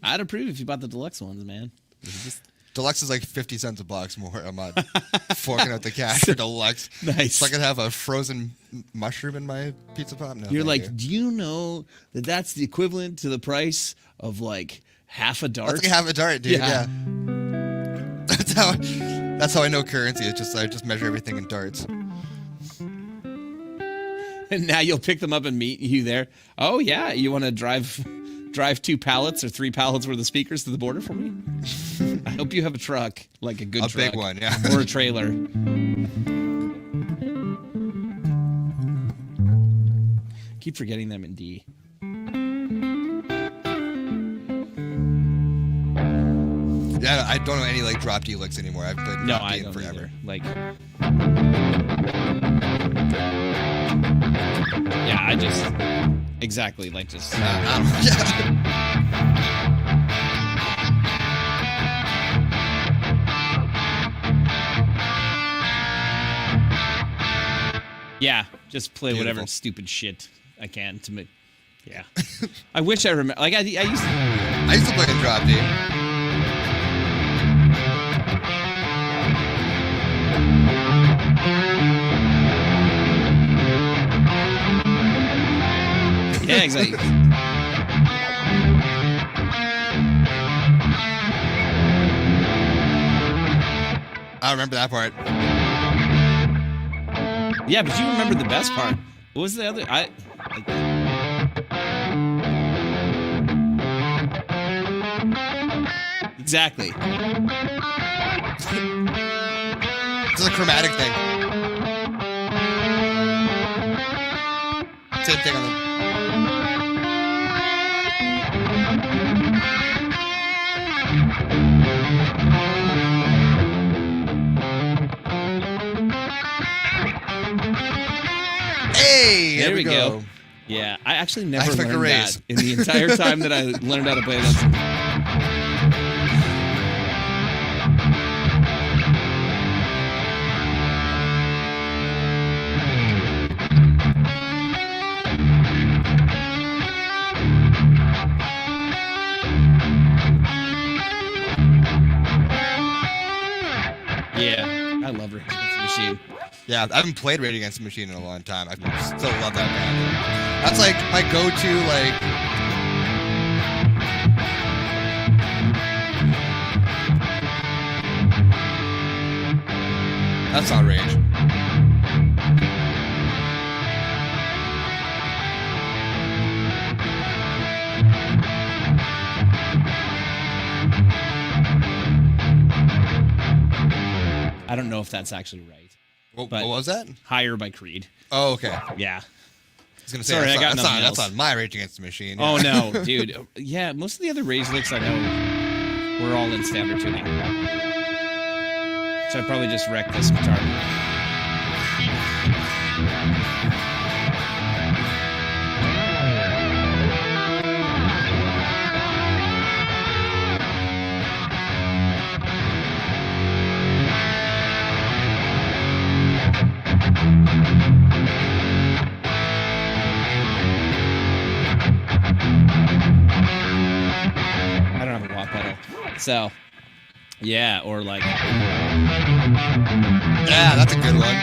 I'd approve if you bought the deluxe ones, man. Just Deluxe is like 50 cents a box more. I'm not forking out the cash for deluxe. nice. So I could have a frozen mushroom in my pizza pop. No, You're thank like, you. do you know that that's the equivalent to the price of like half a dart? That's like half a dart, dude. Yeah. Yeah. That's how I know currency. It's just I just measure everything in darts. And now you'll pick them up and meet you there. Oh yeah, you want to drive 2 pallets or 3 pallets worth of speakers to the border for me? I hope you have a truck, like a good A truck. big one, yeah. Or a trailer. Keep forgetting them in D. Yeah, I don't know any like drop D licks anymore. I've played No, drop D I in don't forever. either. Like, yeah, I just exactly like just. Yeah, just play Beautiful. whatever stupid shit I can to make. Yeah, I wish I remember. Like I used to. I used to play in drop D. Yeah, exactly. I remember that part. Yeah, but you remember the best part. What was the other? Exactly. It's a chromatic thing. Same thing on the. Hey, There we go. Yeah, I actually never expect a learned raise. that in the entire time that I learned how to play that. Yeah, I love Rage Against the Machine. Yeah, I haven't played Rage Against the Machine in a long time. I still love that band. That's like my go-to, like. That's not Rage. I don't know if that's actually right. What But- was that? Higher by Creed. Oh, okay. Yeah. I was gonna say Sorry, that's, I got not, nothing that's else. on my Rage Against the Machine. Oh yeah. no, dude. Yeah, most of the other Rage licks I know were all in standard tuning. So I probably just wrecked this guitar. I don't have a wah pedal. So, yeah, or like, Yeah, that's a good one.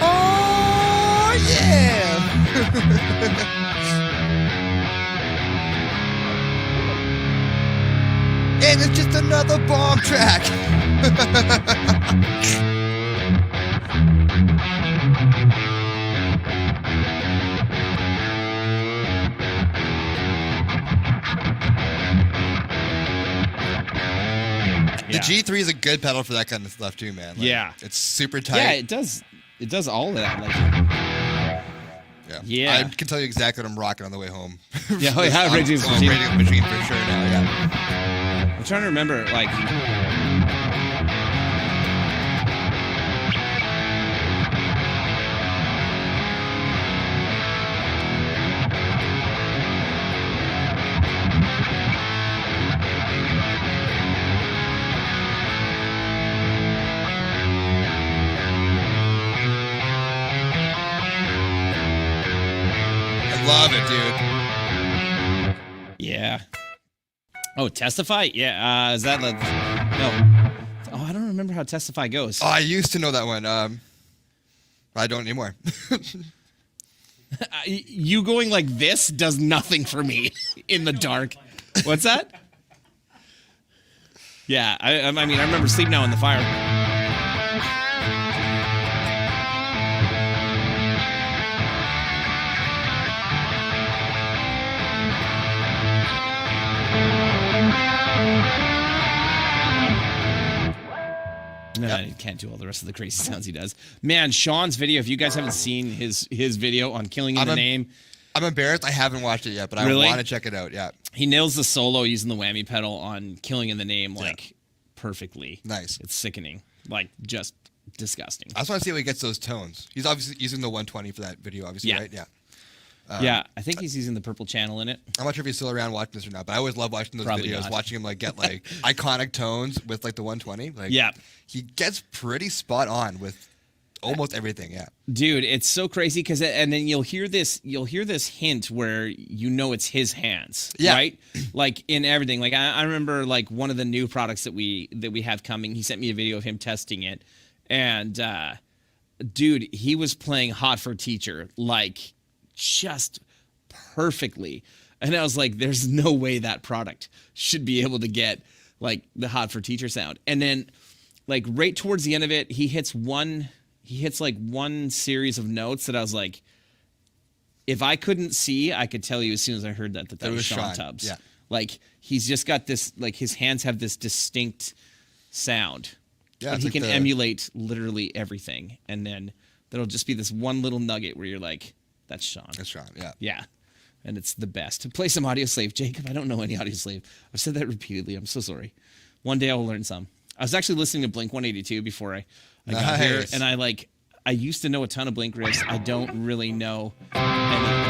Oh yeah! And it's just another bomb track. The yeah. G3 is a good pedal for that kind of stuff too, man. Like, Yeah. it's super tight. Yeah, it does. It does all of that. Like, yeah. I can tell you exactly what I'm rocking on the way home. Yeah, oh, yeah, Rage Against the Machine. Rage Against the Machine for sure now. Yeah. I'm trying to remember, like, I love it, dude. yeah. Oh, Testify? Yeah. Is that like, no. Oh, I don't remember how Testify goes. Oh, I used to know that one. I don't anymore. You going like this does nothing for me in the dark. What's that? Yeah, I mean, I remember Sleep Now in the Fire. No, I can't do all the rest of the crazy sounds he does. Man, Sean's video, if you guys haven't seen his video on Killing in the Name, I'm embarrassed. I haven't watched it yet, but Really? I want to check it out. Yeah. he nails the solo using the whammy pedal on Killing in the Name like perfectly. Nice. It's sickening. Like just disgusting. I just want to see how he gets those tones. He's obviously using the 120 for that video, obviously, Yeah. right? Yeah. Yeah, I think he's using the purple channel in it. I'm not sure if he's still around watching this or not, but I always love watching those Probably videos, not. watching him like get like iconic tones with like the 120. Like, Yeah. he gets pretty spot on with almost everything. Yeah. Dude, it's so crazy because and then you'll hear this hint where you know it's his hands, Yeah. right? Like in everything. Like I remember like one of the new products that we have coming. He sent me a video of him testing it, and dude, he was playing Hot for Teacher like just perfectly, and I was like, "There's no way that product should be able to get like the Hot for Teacher sound." And then, like right towards the end of it, he hits like one series of notes that I was like, if I couldn't see, I could tell you as soon as I heard that was was Sean Sean, Tubbs. yeah. Like he's just got this, like his hands have this distinct sound. Yeah, and it's he like can the- emulate literally everything. And then there'll just be this one little nugget where you're like, that's Sean. That's Sean. Yeah. Yeah. and it's the best. Play some Audio Slave. Jacob, I don't know any Audio Slave. I've said that repeatedly. I'm so sorry. One day I will learn some. I was actually listening to Blink 182 before I got here, and I used to know a ton of Blink riffs. I don't really know any.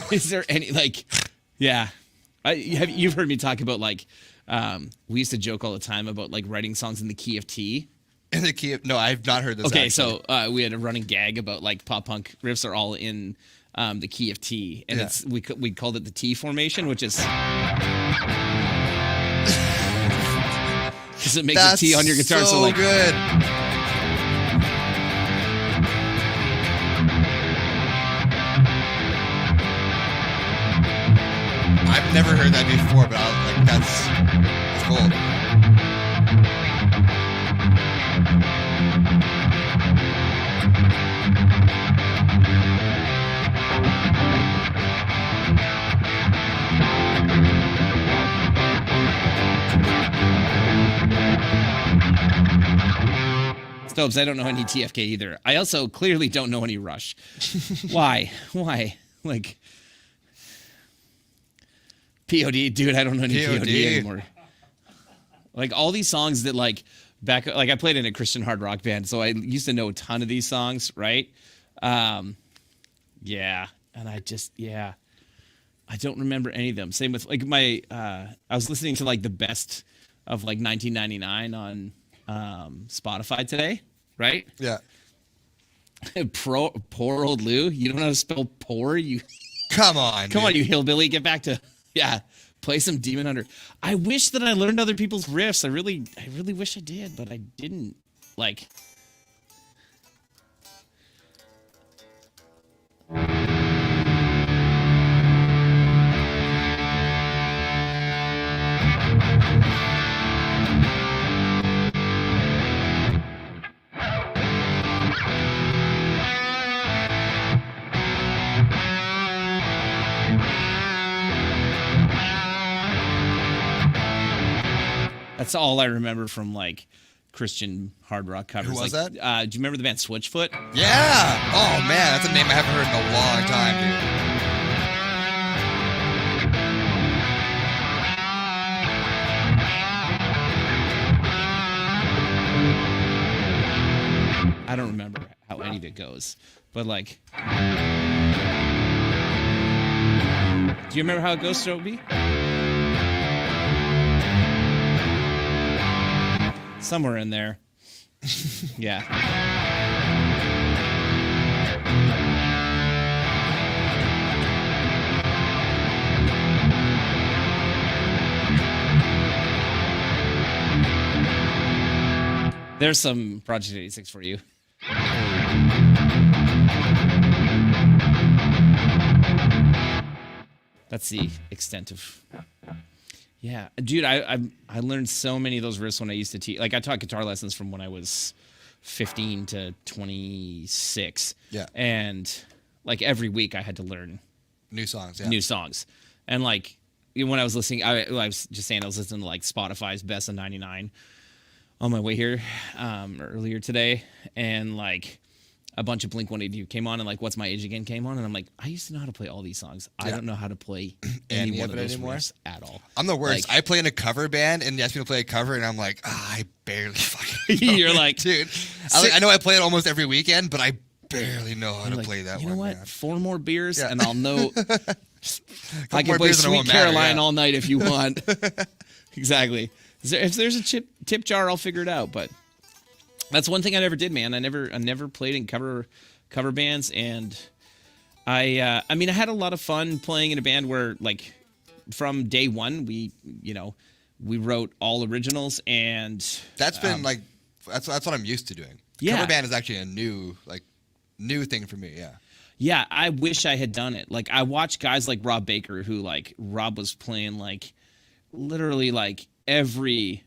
Is there any you've heard me talk about we used to joke all the time about writing songs in the key of T. In the key of, no, I've not heard this. Okay, so we had a running gag about pop punk riffs are all in the key of T, and it's we called it the T formation, which is because it makes a T on your guitar. So good. I've never heard that before, but that's cool. Stopes, I don't know any TFK either. I also clearly don't know any Rush. Why? POD, dude, I don't know any POD anymore. All these songs that back, I played in a Christian hard rock band, so I used to know a ton of these songs, right? And I don't remember any of them. Same with I was listening to the best of 1999 on Spotify today, right? Yeah. Poor old Lou, you don't know how to spell poor, you. Come on, you hillbilly, get back to. Yeah, play some Demon Hunter. I wish that I learned other people's riffs. I really wish I did, but I didn't. That's all I remember from Christian hard rock covers. Who was that? Do you remember the band Switchfoot? Yeah. Oh man, that's a name I haven't heard in a long time, I don't remember how any of it goes, but do you remember how it goes, Stroby? Somewhere in there. Yeah. There's some Project 86 for you. That's the extent of. Yeah, dude, I learned so many of those riffs when I used to teach. I taught guitar lessons from when I was 15 to 26. Yeah. And every week I had to learn new songs. Yeah. New songs. And when I was listening, I was just saying I was listening to Spotify's Best of 99 on my way here earlier today, and a bunch of Blink 182 came on, and What's My Age Again came on, and I'm I used to know how to play all these songs. I don't know how to play any one of those riffs at all. I'm the worst. I play in a cover band, and they ask me to play a cover, and I'm I barely fucking know. You're dude, I know I play it almost every weekend, but I barely know how to play that one. You know what? Man. 4 more beers, and I'll know. I can play Sweet Caroline all night if you want. Exactly. If there's a tip jar, I'll figure it out, but... That's one thing I never did, man. I never played in cover bands, and I had a lot of fun playing in a band where from day one we wrote all originals, and that's been that's what I'm used to doing. Yeah. Cover band is actually a new thing for me. Yeah. Yeah, I wish I had done it. I watched guys like Rob Baker, who Rob was playing literally every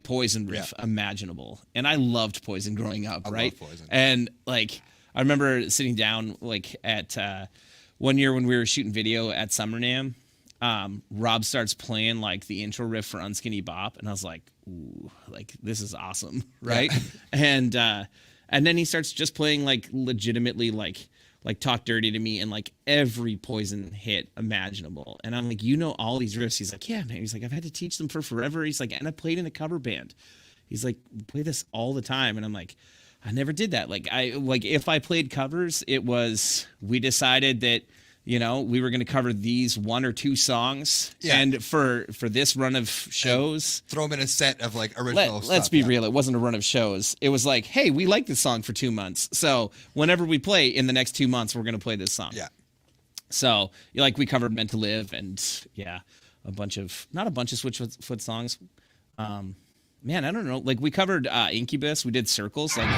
Poison riff imaginable, and I loved Poison growing up. I loved Poison. And I remember sitting down at one year when we were shooting video at Summer NAMM, Rob starts playing like the intro riff for Unskinny Bop, and I was like, ooh, like this is awesome, right? Yeah. And then he starts just playing like legitimately like Talk Dirty to Me and like every Poison hit imaginable. And I'm like, you know all these riffs. He's like, yeah, man. He's like, I've had to teach them for forever. He's like, and I played in a cover band. He's like, play this all the time. And I'm like, I never did that. Like if I played covers, we decided that, you know, we were going to cover these 1 or 2 songs. Yeah. And for this run of shows, throw them in a set of like original stuff. Let's be real. It wasn't a run of shows. It was like, hey, we like this song for 2 months. So whenever we play in the next 2 months, we're going to play this song. Yeah. So like we covered Meant to Live and yeah, not a bunch of Switchfoot songs. Man, I don't know. Like we covered Incubus. We did Circles. Like.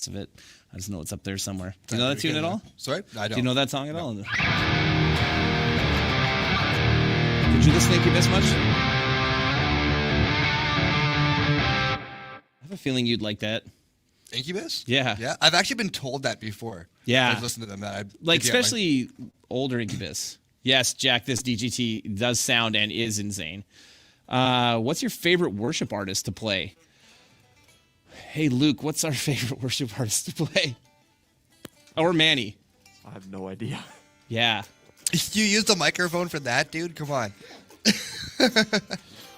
Of it, I just know it's up there somewhere. Do you know that tune at all? Sorry, I don't. Do you know that song at all? Did you listen to Incubus much? I have a feeling you'd like that. Incubus? Yeah. Yeah. I've actually been told that before. Yeah. I've listened to them. Especially older Incubus. Yes, Jack, this DGT does sound and is insane. What's your favorite worship artist to play? Hey, Luke, what's our favorite worship artist to play? Or Manny? I have no idea. Yeah. You use the microphone for that, dude? Come on.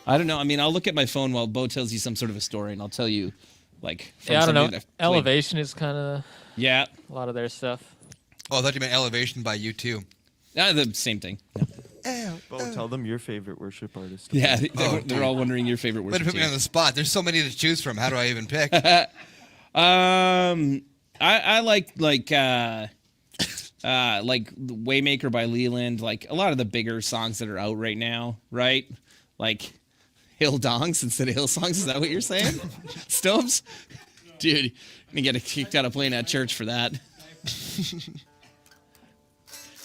I don't know. I mean, I'll look at my phone while Bo tells you some sort of a story, and I'll tell you, like, from I don't know. Elevation is kind of a lot of their stuff. Oh, I thought you meant Elevation by U2. The same thing. Yeah. Bo, tell them your favorite worship artist. Yeah, they're all wondering your favorite worship. But put me on the spot. There's so many to choose from. How do I even pick? I like Waymaker by Leland, like a lot of the bigger songs that are out right now, right? Like Hill Dongs instead of Hill Songs. Is that what you're saying? Stoves? Dude, you're gonna get kicked out of playing at church for that.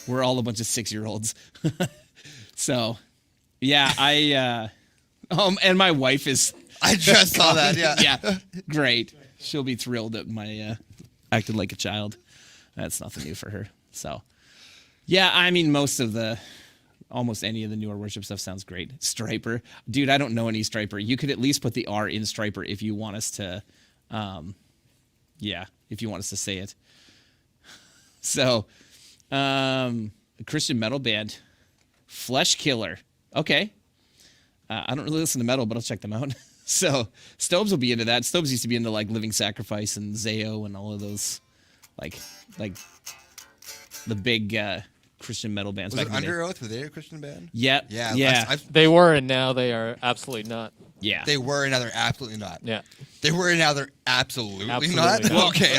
We're all a bunch of 6-year-olds. So, yeah, and my wife is. I just saw that. Yeah. Yeah, great. She'll be thrilled that my acted like a child. That's nothing new for her. So, yeah, I mean, almost any of the newer worship stuff sounds great. Striper, dude, I don't know any Striper. You could at least put the R in Striper if you want us to, if you want us to say it. So, a Christian metal band. Flesh Killer. Okay. I don't really listen to metal, but I'll check them out. So Stobes will be into that. Stobes used to be into like Living Sacrifice and Zao and all of those like the big Christian metal bands. Was it Under Oath? Were they a Christian band? Yeah. Yeah. Yeah. They were, and now they are absolutely not. Yeah. They were, and now they're absolutely not. Yeah. They were, and now they're absolutely not. Not. Well, okay.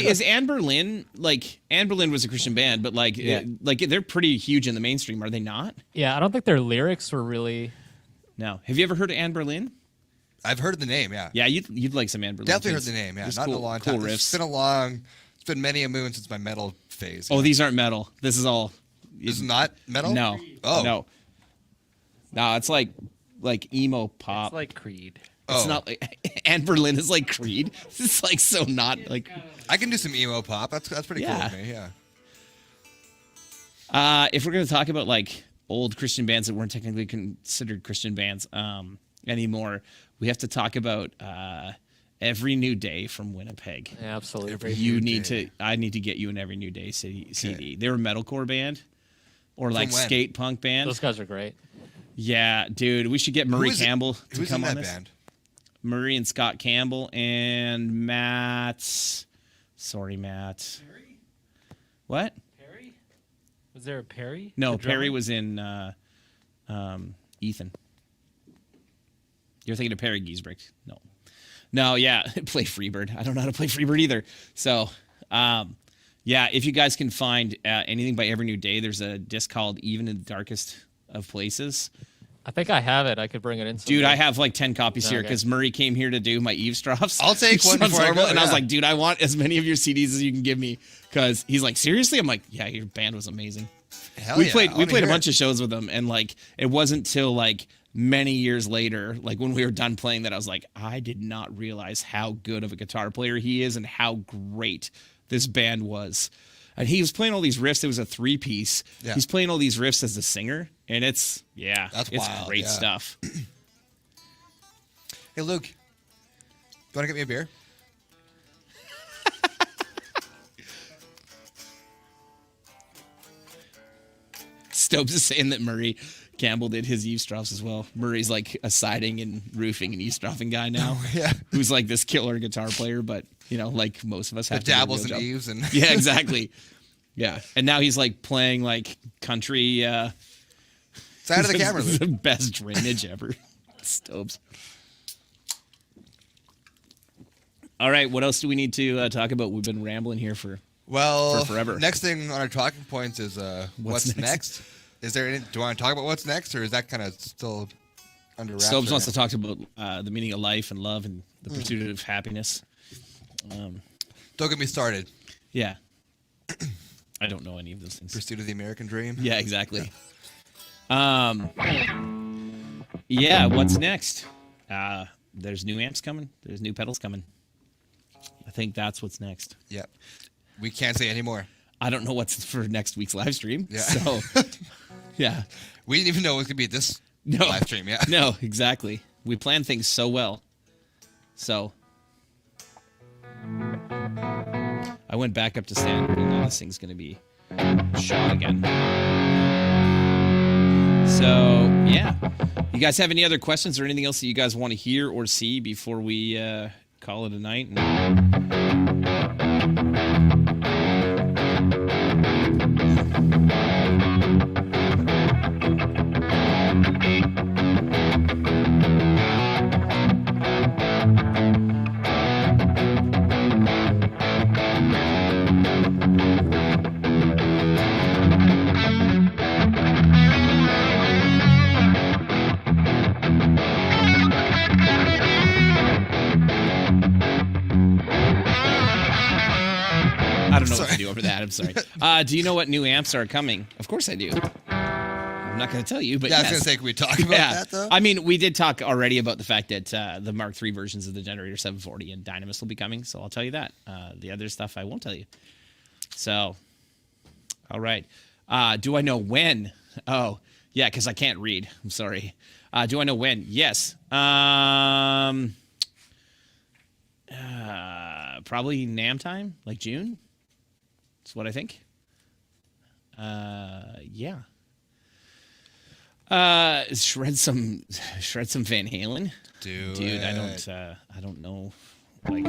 Is Anne Boleyn, Anne Boleyn was a Christian band, but they're pretty huge in the mainstream, are they not? Yeah, I don't think their lyrics were really. No. Have you ever heard of Anne Boleyn? I've heard the name, yeah. Yeah, you'd like some Anne Boleyn. Definitely heard the name, yeah. Not in a long time. Cool riffs. It's been many a moon since my metal phase. Oh, these aren't metal. This is all. This is not metal? No. Oh. No, it's like emo pop. It's like Creed. It's not like Anne Boleyn is like Creed. It's like so not like. I can do some emo pop. That's pretty cool with me. Yeah. If we're gonna talk about like old Christian bands that weren't technically considered Christian bands anymore, we have to talk about Every New Day from Winnipeg. Yeah, absolutely. I need to get you an Every New Day CD. Okay. They were a metalcore band or like skate punk band. Those guys are great. Yeah, dude, we should get Murray Campbell to come on this. Band? Murray and Scott Campbell and Matt. Sorry, Matt. Perry? What? Perry? Was there a Perry? No, Perry was in Ethan. You're thinking of Perry Giesbrick. No, yeah, play Freebird. I don't know how to play Freebird either. So, Yeah, if you guys can find anything by Every New Day, there's a disc called Even in the Darkest of Places. I think I have it. I could bring it in. Dude, I have like 10 copies here because Murray came here to do my eavesdrops. I'll take one before I go. And I was like, dude, I want as many of your CDs as you can give me. Because he's like, seriously? I'm like, yeah, your band was amazing. We played a bunch of shows with them, and like it wasn't till like many years later, like when we were done playing, that I was like, I did not realize how good of a guitar player he is and how great this band was. And he was playing all these riffs. It was a 3-piece. Yeah. He's playing all these riffs as the singer, and it's wild, great stuff. Hey, Luke, do you want to get me a beer? Stopes is saying that Murray Campbell did his eavesdrops as well. Murray's like a siding and roofing and eavesdropping guy now. Yeah. Who's like this killer guitar player, but you know, like most of us have to dabbles in eaves and yeah, exactly. Yeah. And now he's like playing like country side of the camera. The best drainage ever. Stopes. All right, what else do we need to talk about? We've been rambling here for forever. Next thing on our talking points is what's next? Is there any, do you want to talk about what's next, or is that kind of still under wraps? Stopes wants to talk about the meaning of life and love and the pursuit of happiness. Don't get me started. Yeah. I don't know any of those things. Pursuit of the American dream. Yeah, exactly. Yeah, what's next? There's new amps coming. There's new pedals coming. I think that's what's next. Yep. We can't say any more. I don't know what's for next week's live stream. Yeah. So, yeah. We didn't even know it was going to be this live stream. Yeah. No, exactly. We plan things so well. So, I went back up to standard, and now this thing's going to be shot again. So, yeah. You guys have any other questions or anything else that you guys want to hear or see before we call it a night? I don't know what to do over that. I'm sorry. Do you know what new amps are coming? Of course I do. I'm not going to tell you, but yeah, I was going to say, can we talk about that, though? I mean, we did talk already about the fact that the Mark III versions of the Generator 740 and Dynamis will be coming, so I'll tell you that. The other stuff I won't tell you. So, all right. Do I know when? Oh, yeah, because I can't read. I'm sorry. Do I know when? Yes. Probably NAMM time, like June. That's what I think. Yeah. Shred some Van Halen. Dude, I don't know. Like,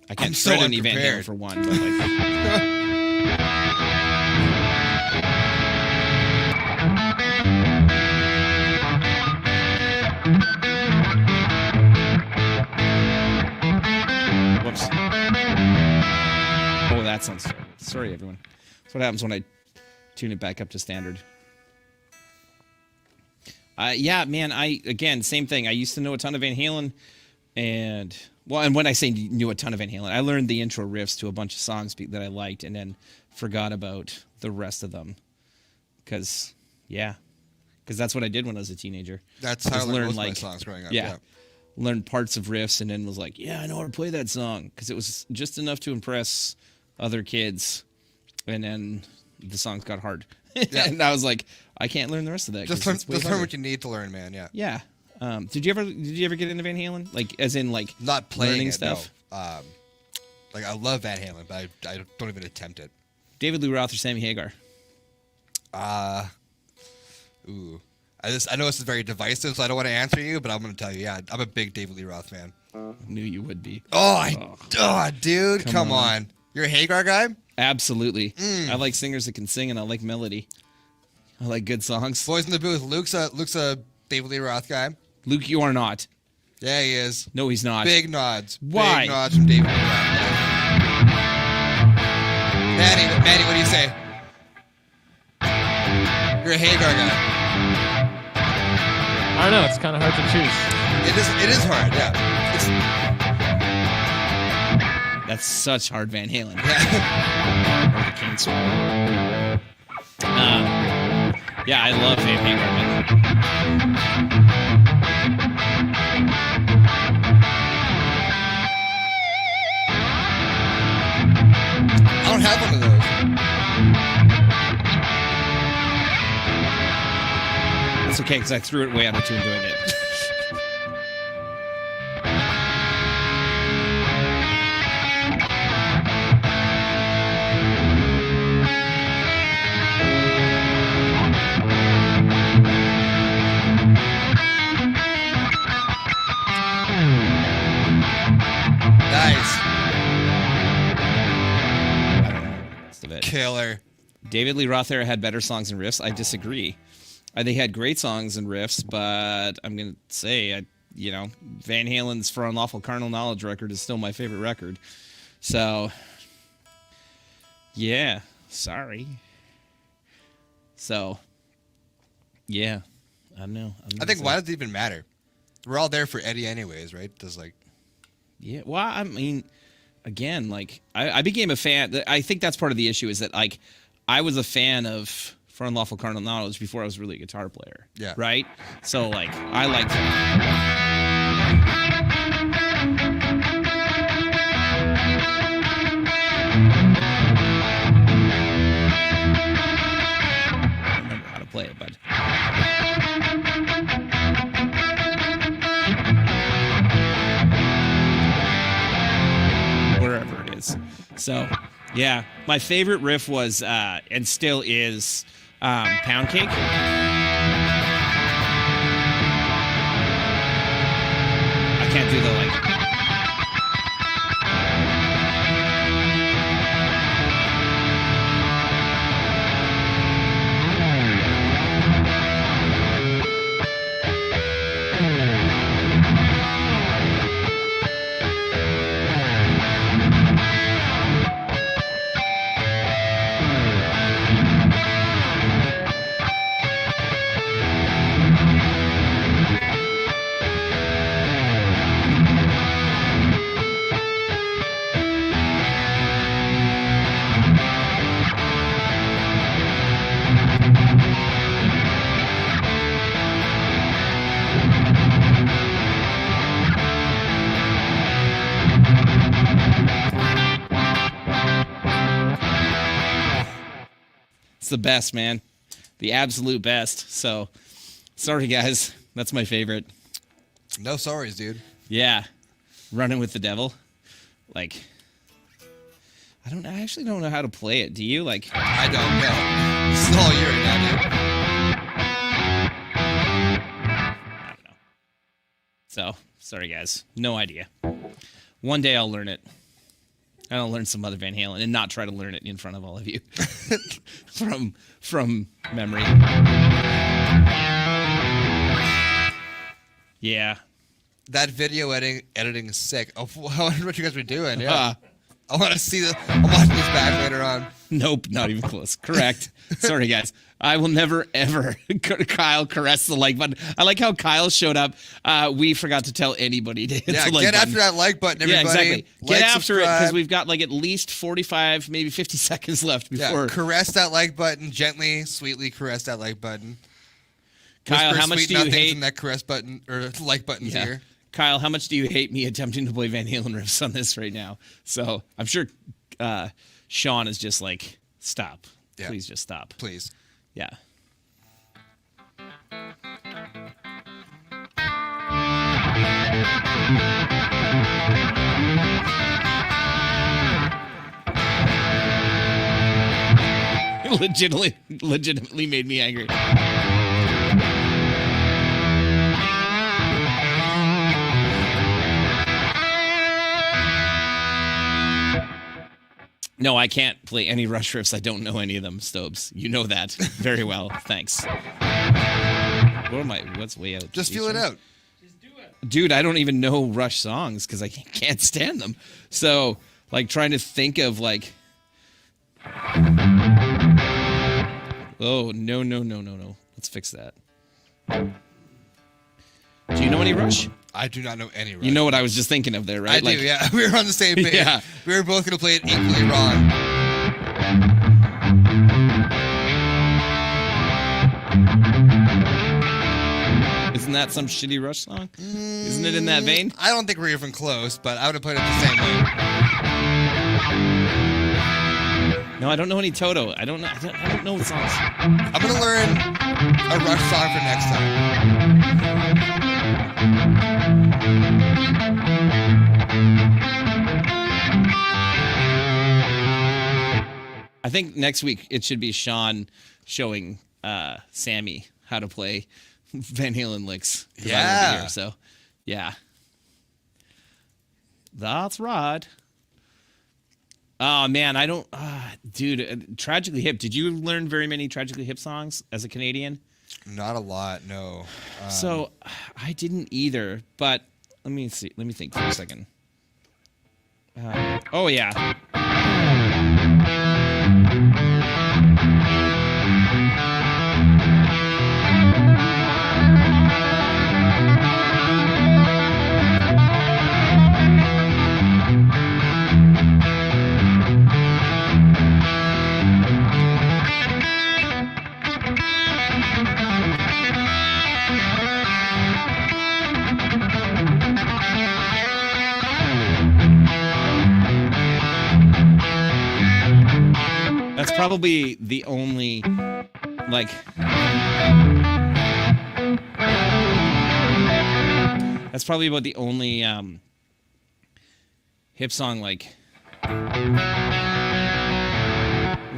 I can't shred any Van Halen for one, but like. Whoops. Oh, that sounds terrible. Sorry, everyone. That's what happens when I tune it back up to standard. Yeah, man, again, same thing. I used to know a ton of Van Halen, and when I say knew a ton of Van Halen, I learned the intro riffs to a bunch of songs that I liked and then forgot about the rest of them. Because that's what I did when I was a teenager. That's how I learned most of my songs growing up. Yeah. Learned parts of riffs and then was like, yeah, I know how to play that song. Because it was just enough to impress other kids. And then the songs got hard. Yeah. And I was like, I can't learn the rest of that. Just learn what you need to learn, man. Yeah. Yeah. Did you ever get into Van Halen? Like, as in, like, not playing learning it, stuff? No. Like, I love Van Halen, but I don't even attempt it. David Lee Roth or Sammy Hagar? Ooh. I know this is very divisive, so I don't want to answer you, but I'm going to tell you, yeah, I'm a big David Lee Roth fan. Knew you would be. Dude, come on. You're a Hagar guy? Absolutely. I like singers that can sing, and I like melody. I like good songs. Boys in the Booth. Luke's a David Lee Roth guy. Luke, you are not. Yeah, he is. No, he's not. Big nods. Why? Big nods from David Lee Roth. Manny, what do you say? You're a Hagar guy. I don't know. It's kind of hard to choose. It is hard, yeah. That's such hard Van Halen. Yeah, I love Van Hagar, man. I don't have one of those. It's okay, because I threw it way out of tune doing it. Killer. David Lee Roth era had better songs and riffs. I disagree. They had great songs and riffs, but I'm going to say, Van Halen's For Unlawful Carnal Knowledge record is still my favorite record. So, yeah, sorry. So, yeah, I don't know. I think, why does it even matter? We're all there for Eddie anyways, right? Yeah, well, I mean... Again, I became a fan. I think that's part of the issue is that, I was a fan of For Unlawful Carnal Knowledge before I was really a guitar player. Yeah. Right? So, I liked it. I don't remember how to play it, but... wherever it is. So, yeah, my favorite riff was, and still is, Pound Cake. I can't do the, it's the best, man. The absolute best. So, sorry, guys. That's my favorite. No sorries, dude. Yeah. Running with the Devil. I actually don't know how to play it. Do you? I don't know. This is all you right now, dude. I don't know. So, sorry, guys. No idea. One day I'll learn it. I'll learn some other Van Halen and not try to learn it in front of all of you from memory. Yeah. That video editing is sick. I wonder what you guys were doing. Yeah. I want to see this. I'm watching this back later on. Nope, not even close. Correct. Sorry, guys. I will never, ever, Kyle, caress the like button. I like how Kyle showed up. We forgot to tell anybody to hit the like button. Get after that like button, everybody. Yeah, exactly. Like, get after subscribe. it, because we've got at least 45, maybe 50 seconds left before. Yeah, caress that like button. Gently, sweetly caress that like button. Kyle, Whisper how much sweet do you nothings hate in that caress button or like button's ear? Kyle, how much do you hate me attempting to play Van Halen riffs on this right now? So I'm sure Sean is just stop. Yeah. Please just stop. Please. Yeah. legitimately made me angry. No, I can't play any Rush riffs. I don't know any of them, Stobes. You know that very well. Thanks. What's way out? Just feel it out. Just do it. Dude, I don't even know Rush songs because I can't stand them. So, trying to think of Oh, no. Let's fix that. Do you know any Rush? I do not know any Rush. You know what I was just thinking of there, right? I do, yeah. We were on the same page. Yeah. We were both going to play it equally wrong. Isn't that some shitty Rush song? Isn't it in that vein? I don't think we're even close, but I would have played it the same way. No, I don't know any Toto. I don't know what songs. I'm going to learn a Rush song for next time. I think next week it should be Sean showing Sammy how to play Van Halen licks. Yeah. Here, so, yeah. That's right. Oh, man, I don't... dude, Tragically Hip. Did you learn very many Tragically Hip songs as a Canadian? Not a lot, no. So, I didn't either, but let me see. Let me think for a second. Oh, yeah. That's probably the only, like, that's probably about the only hip song, like, where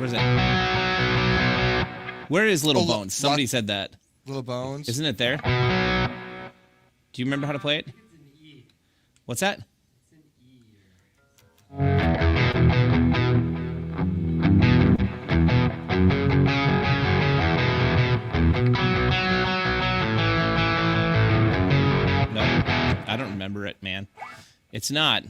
is it? Where is Little Bones? Somebody said that. Little Bones? Isn't it there? Do you remember how to play it? What's that? No, I don't remember it, man. It's not.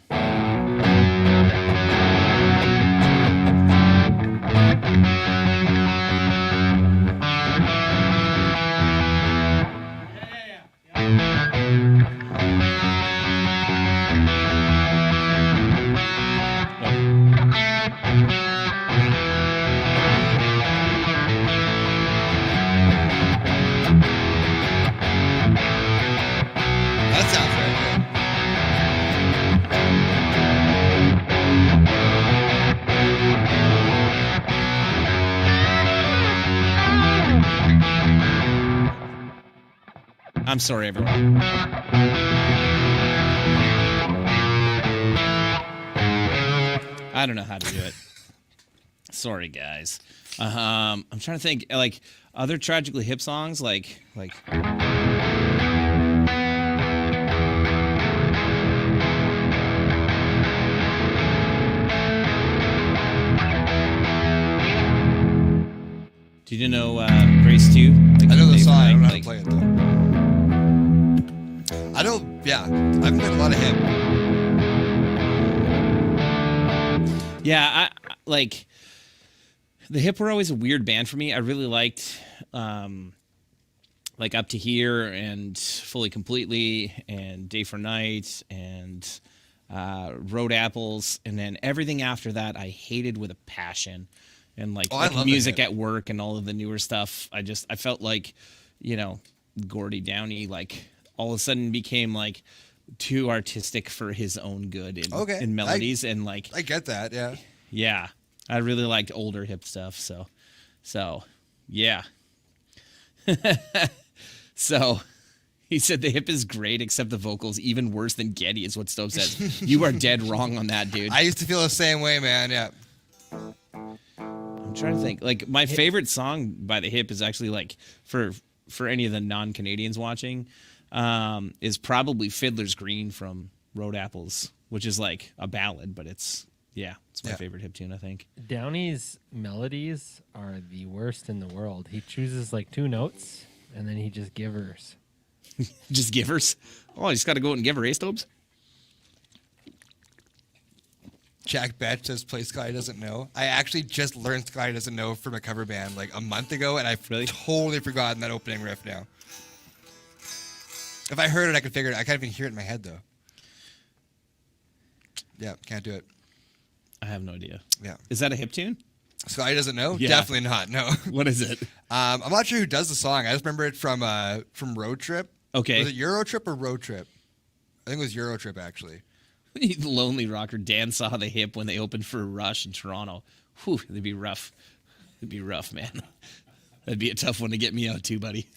That sounds very I'm sorry, everyone. I don't know how to do it. Sorry, guys. I'm trying to think, like, other Tragically Hip songs, like. Do you know Grace 2? Like, I know the Dave song. I don't know how like, to play it, though. I don't, yeah. I've played a lot of hip. Yeah, I like the Hip were always a weird band for me. I really liked like Up to Here and Fully Completely and Day for Night and Road Apples, and then everything after that I hated with a passion. And like Music at Work and all of the newer stuff, I felt like, you know, Gordy Downey like all of a sudden became like too artistic for his own good in melodies. And like I get that, yeah. Yeah, I really liked older hip stuff. So yeah. So he said the hip is great, except the vocals even worse than Getty is what Stove says. You are dead wrong on that, dude. I used to feel the same way, man. Yeah. I'm trying to think. Like my favorite song by the Hip is actually like for any of the non-Canadians watching, is probably Fiddler's Green from Road Apples, which is like a ballad, but it's my favorite Hip tune, I think. Downey's melodies are the worst in the world. He chooses like two notes and then he just givers. Just givers? Oh, you just got to go out and give her, Stobes? Jack Betch says play Sky Doesn't Know. I actually just learned Sky Doesn't Know from a cover band like a month ago, and I've totally forgotten that opening riff now. If I heard it, I could figure it. I can't even hear it in my head though. Yeah, can't do it. I have no idea. Yeah. Is that a hip tune? Sky Doesn't Know? Yeah. Definitely not. No. What is it? I'm not sure who does the song. I just remember it from Road Trip. Okay. Was it Euro Trip or Road Trip? I think it was Euro Trip actually. The lonely rocker. Dan saw the hip when they opened for Rush in Toronto. Whew, it'd be rough. It'd be rough, man. That'd be a tough one to get me out too, buddy.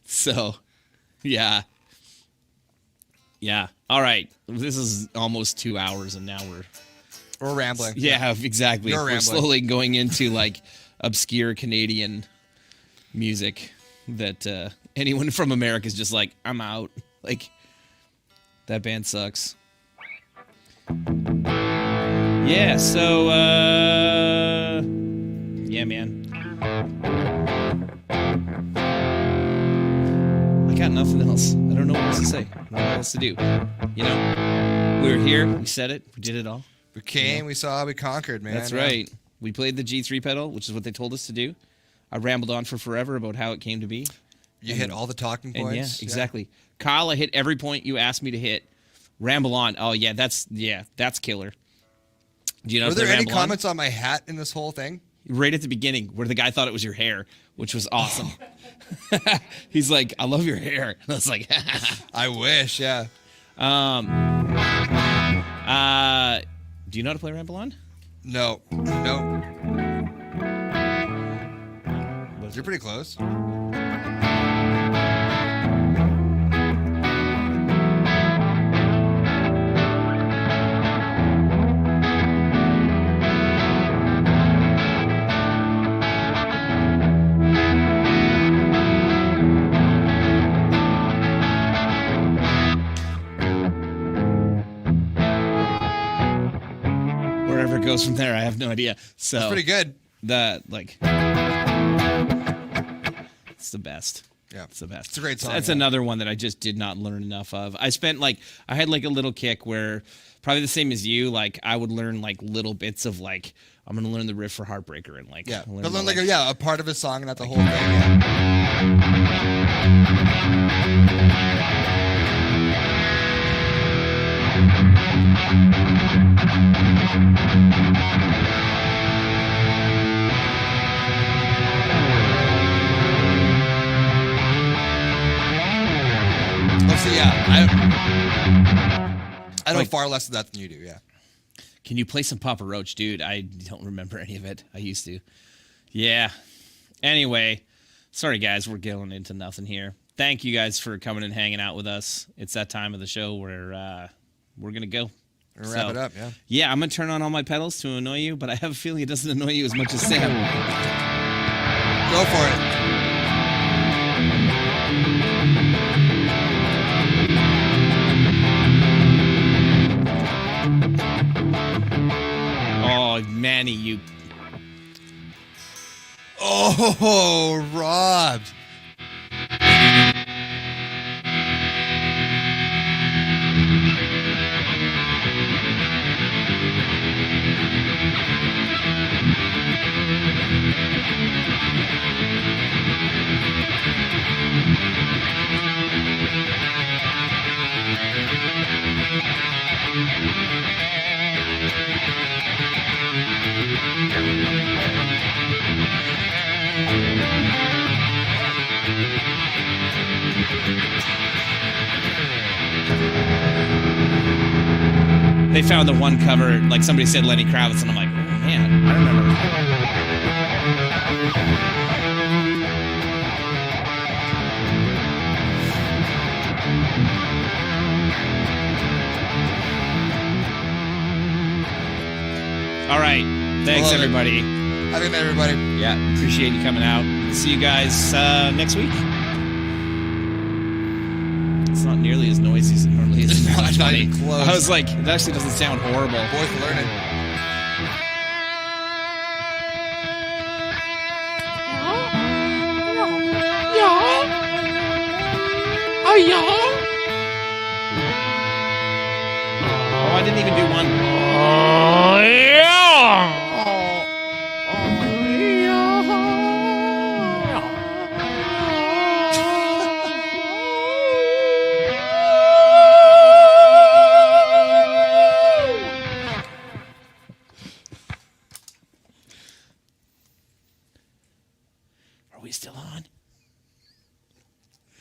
So, yeah. Yeah. All right. This is almost 2 hours, and now we're rambling. Yeah, exactly. We're rambling. Slowly going into like obscure Canadian music that anyone from America is just like, I'm out. Like, that band sucks. Yeah, so, yeah, man. I got nothing else. I don't know what else to say. I don't know what else to do. You know, we were here. We said it. We did it all. We came, we saw, we conquered, man. That's right. We played the G3 pedal, which is what they told us to do. I rambled on for forever about how it came to be. You hit all the talking points. Yeah, exactly. Kyle, I hit every point you asked me to hit. Ramble on. Oh, yeah, that's killer. Do you know? Were there any comments on my hat in this whole thing? Right at the beginning, where the guy thought it was your hair, which was awesome. He's like, I love your hair. And I was like, I wish, yeah. Do you know how to play Ramble On? No. You're pretty close. Wherever it goes from there, I have no idea. So it's pretty good. It's the best. Yeah, it's the best. It's a great song. That's another one that I just did not learn enough of. I had like a little kick where, probably the same as you, like I would learn like little bits of like, I'm gonna learn the riff for Heartbreaker and like learn a part of a song and not the whole thing. Yeah. I know far less of that than you do, yeah. Can you play some Papa Roach? Dude, I don't remember any of it. I used to. Yeah. Anyway, sorry guys, we're going into nothing here. Thank you guys for coming and hanging out with us. It's that time of the show where we're going to go. We're going to wrap it up, yeah. Yeah, I'm going to turn on all my pedals to annoy you, but I have a feeling it doesn't annoy you as much as Sam. Go for it. Oh, Manny, you... Oh, robbed. They found the one cover, like somebody said Lenny Kravitz, and I'm like, oh man, I remember. All right. Thanks, everybody. Have a good night, everybody. Yeah, appreciate you coming out. See you guys next week. It's not nearly as noisy as it normally is. It's not even close. I was like, it actually doesn't sound horrible. Boys learning. Oh, I didn't even do one.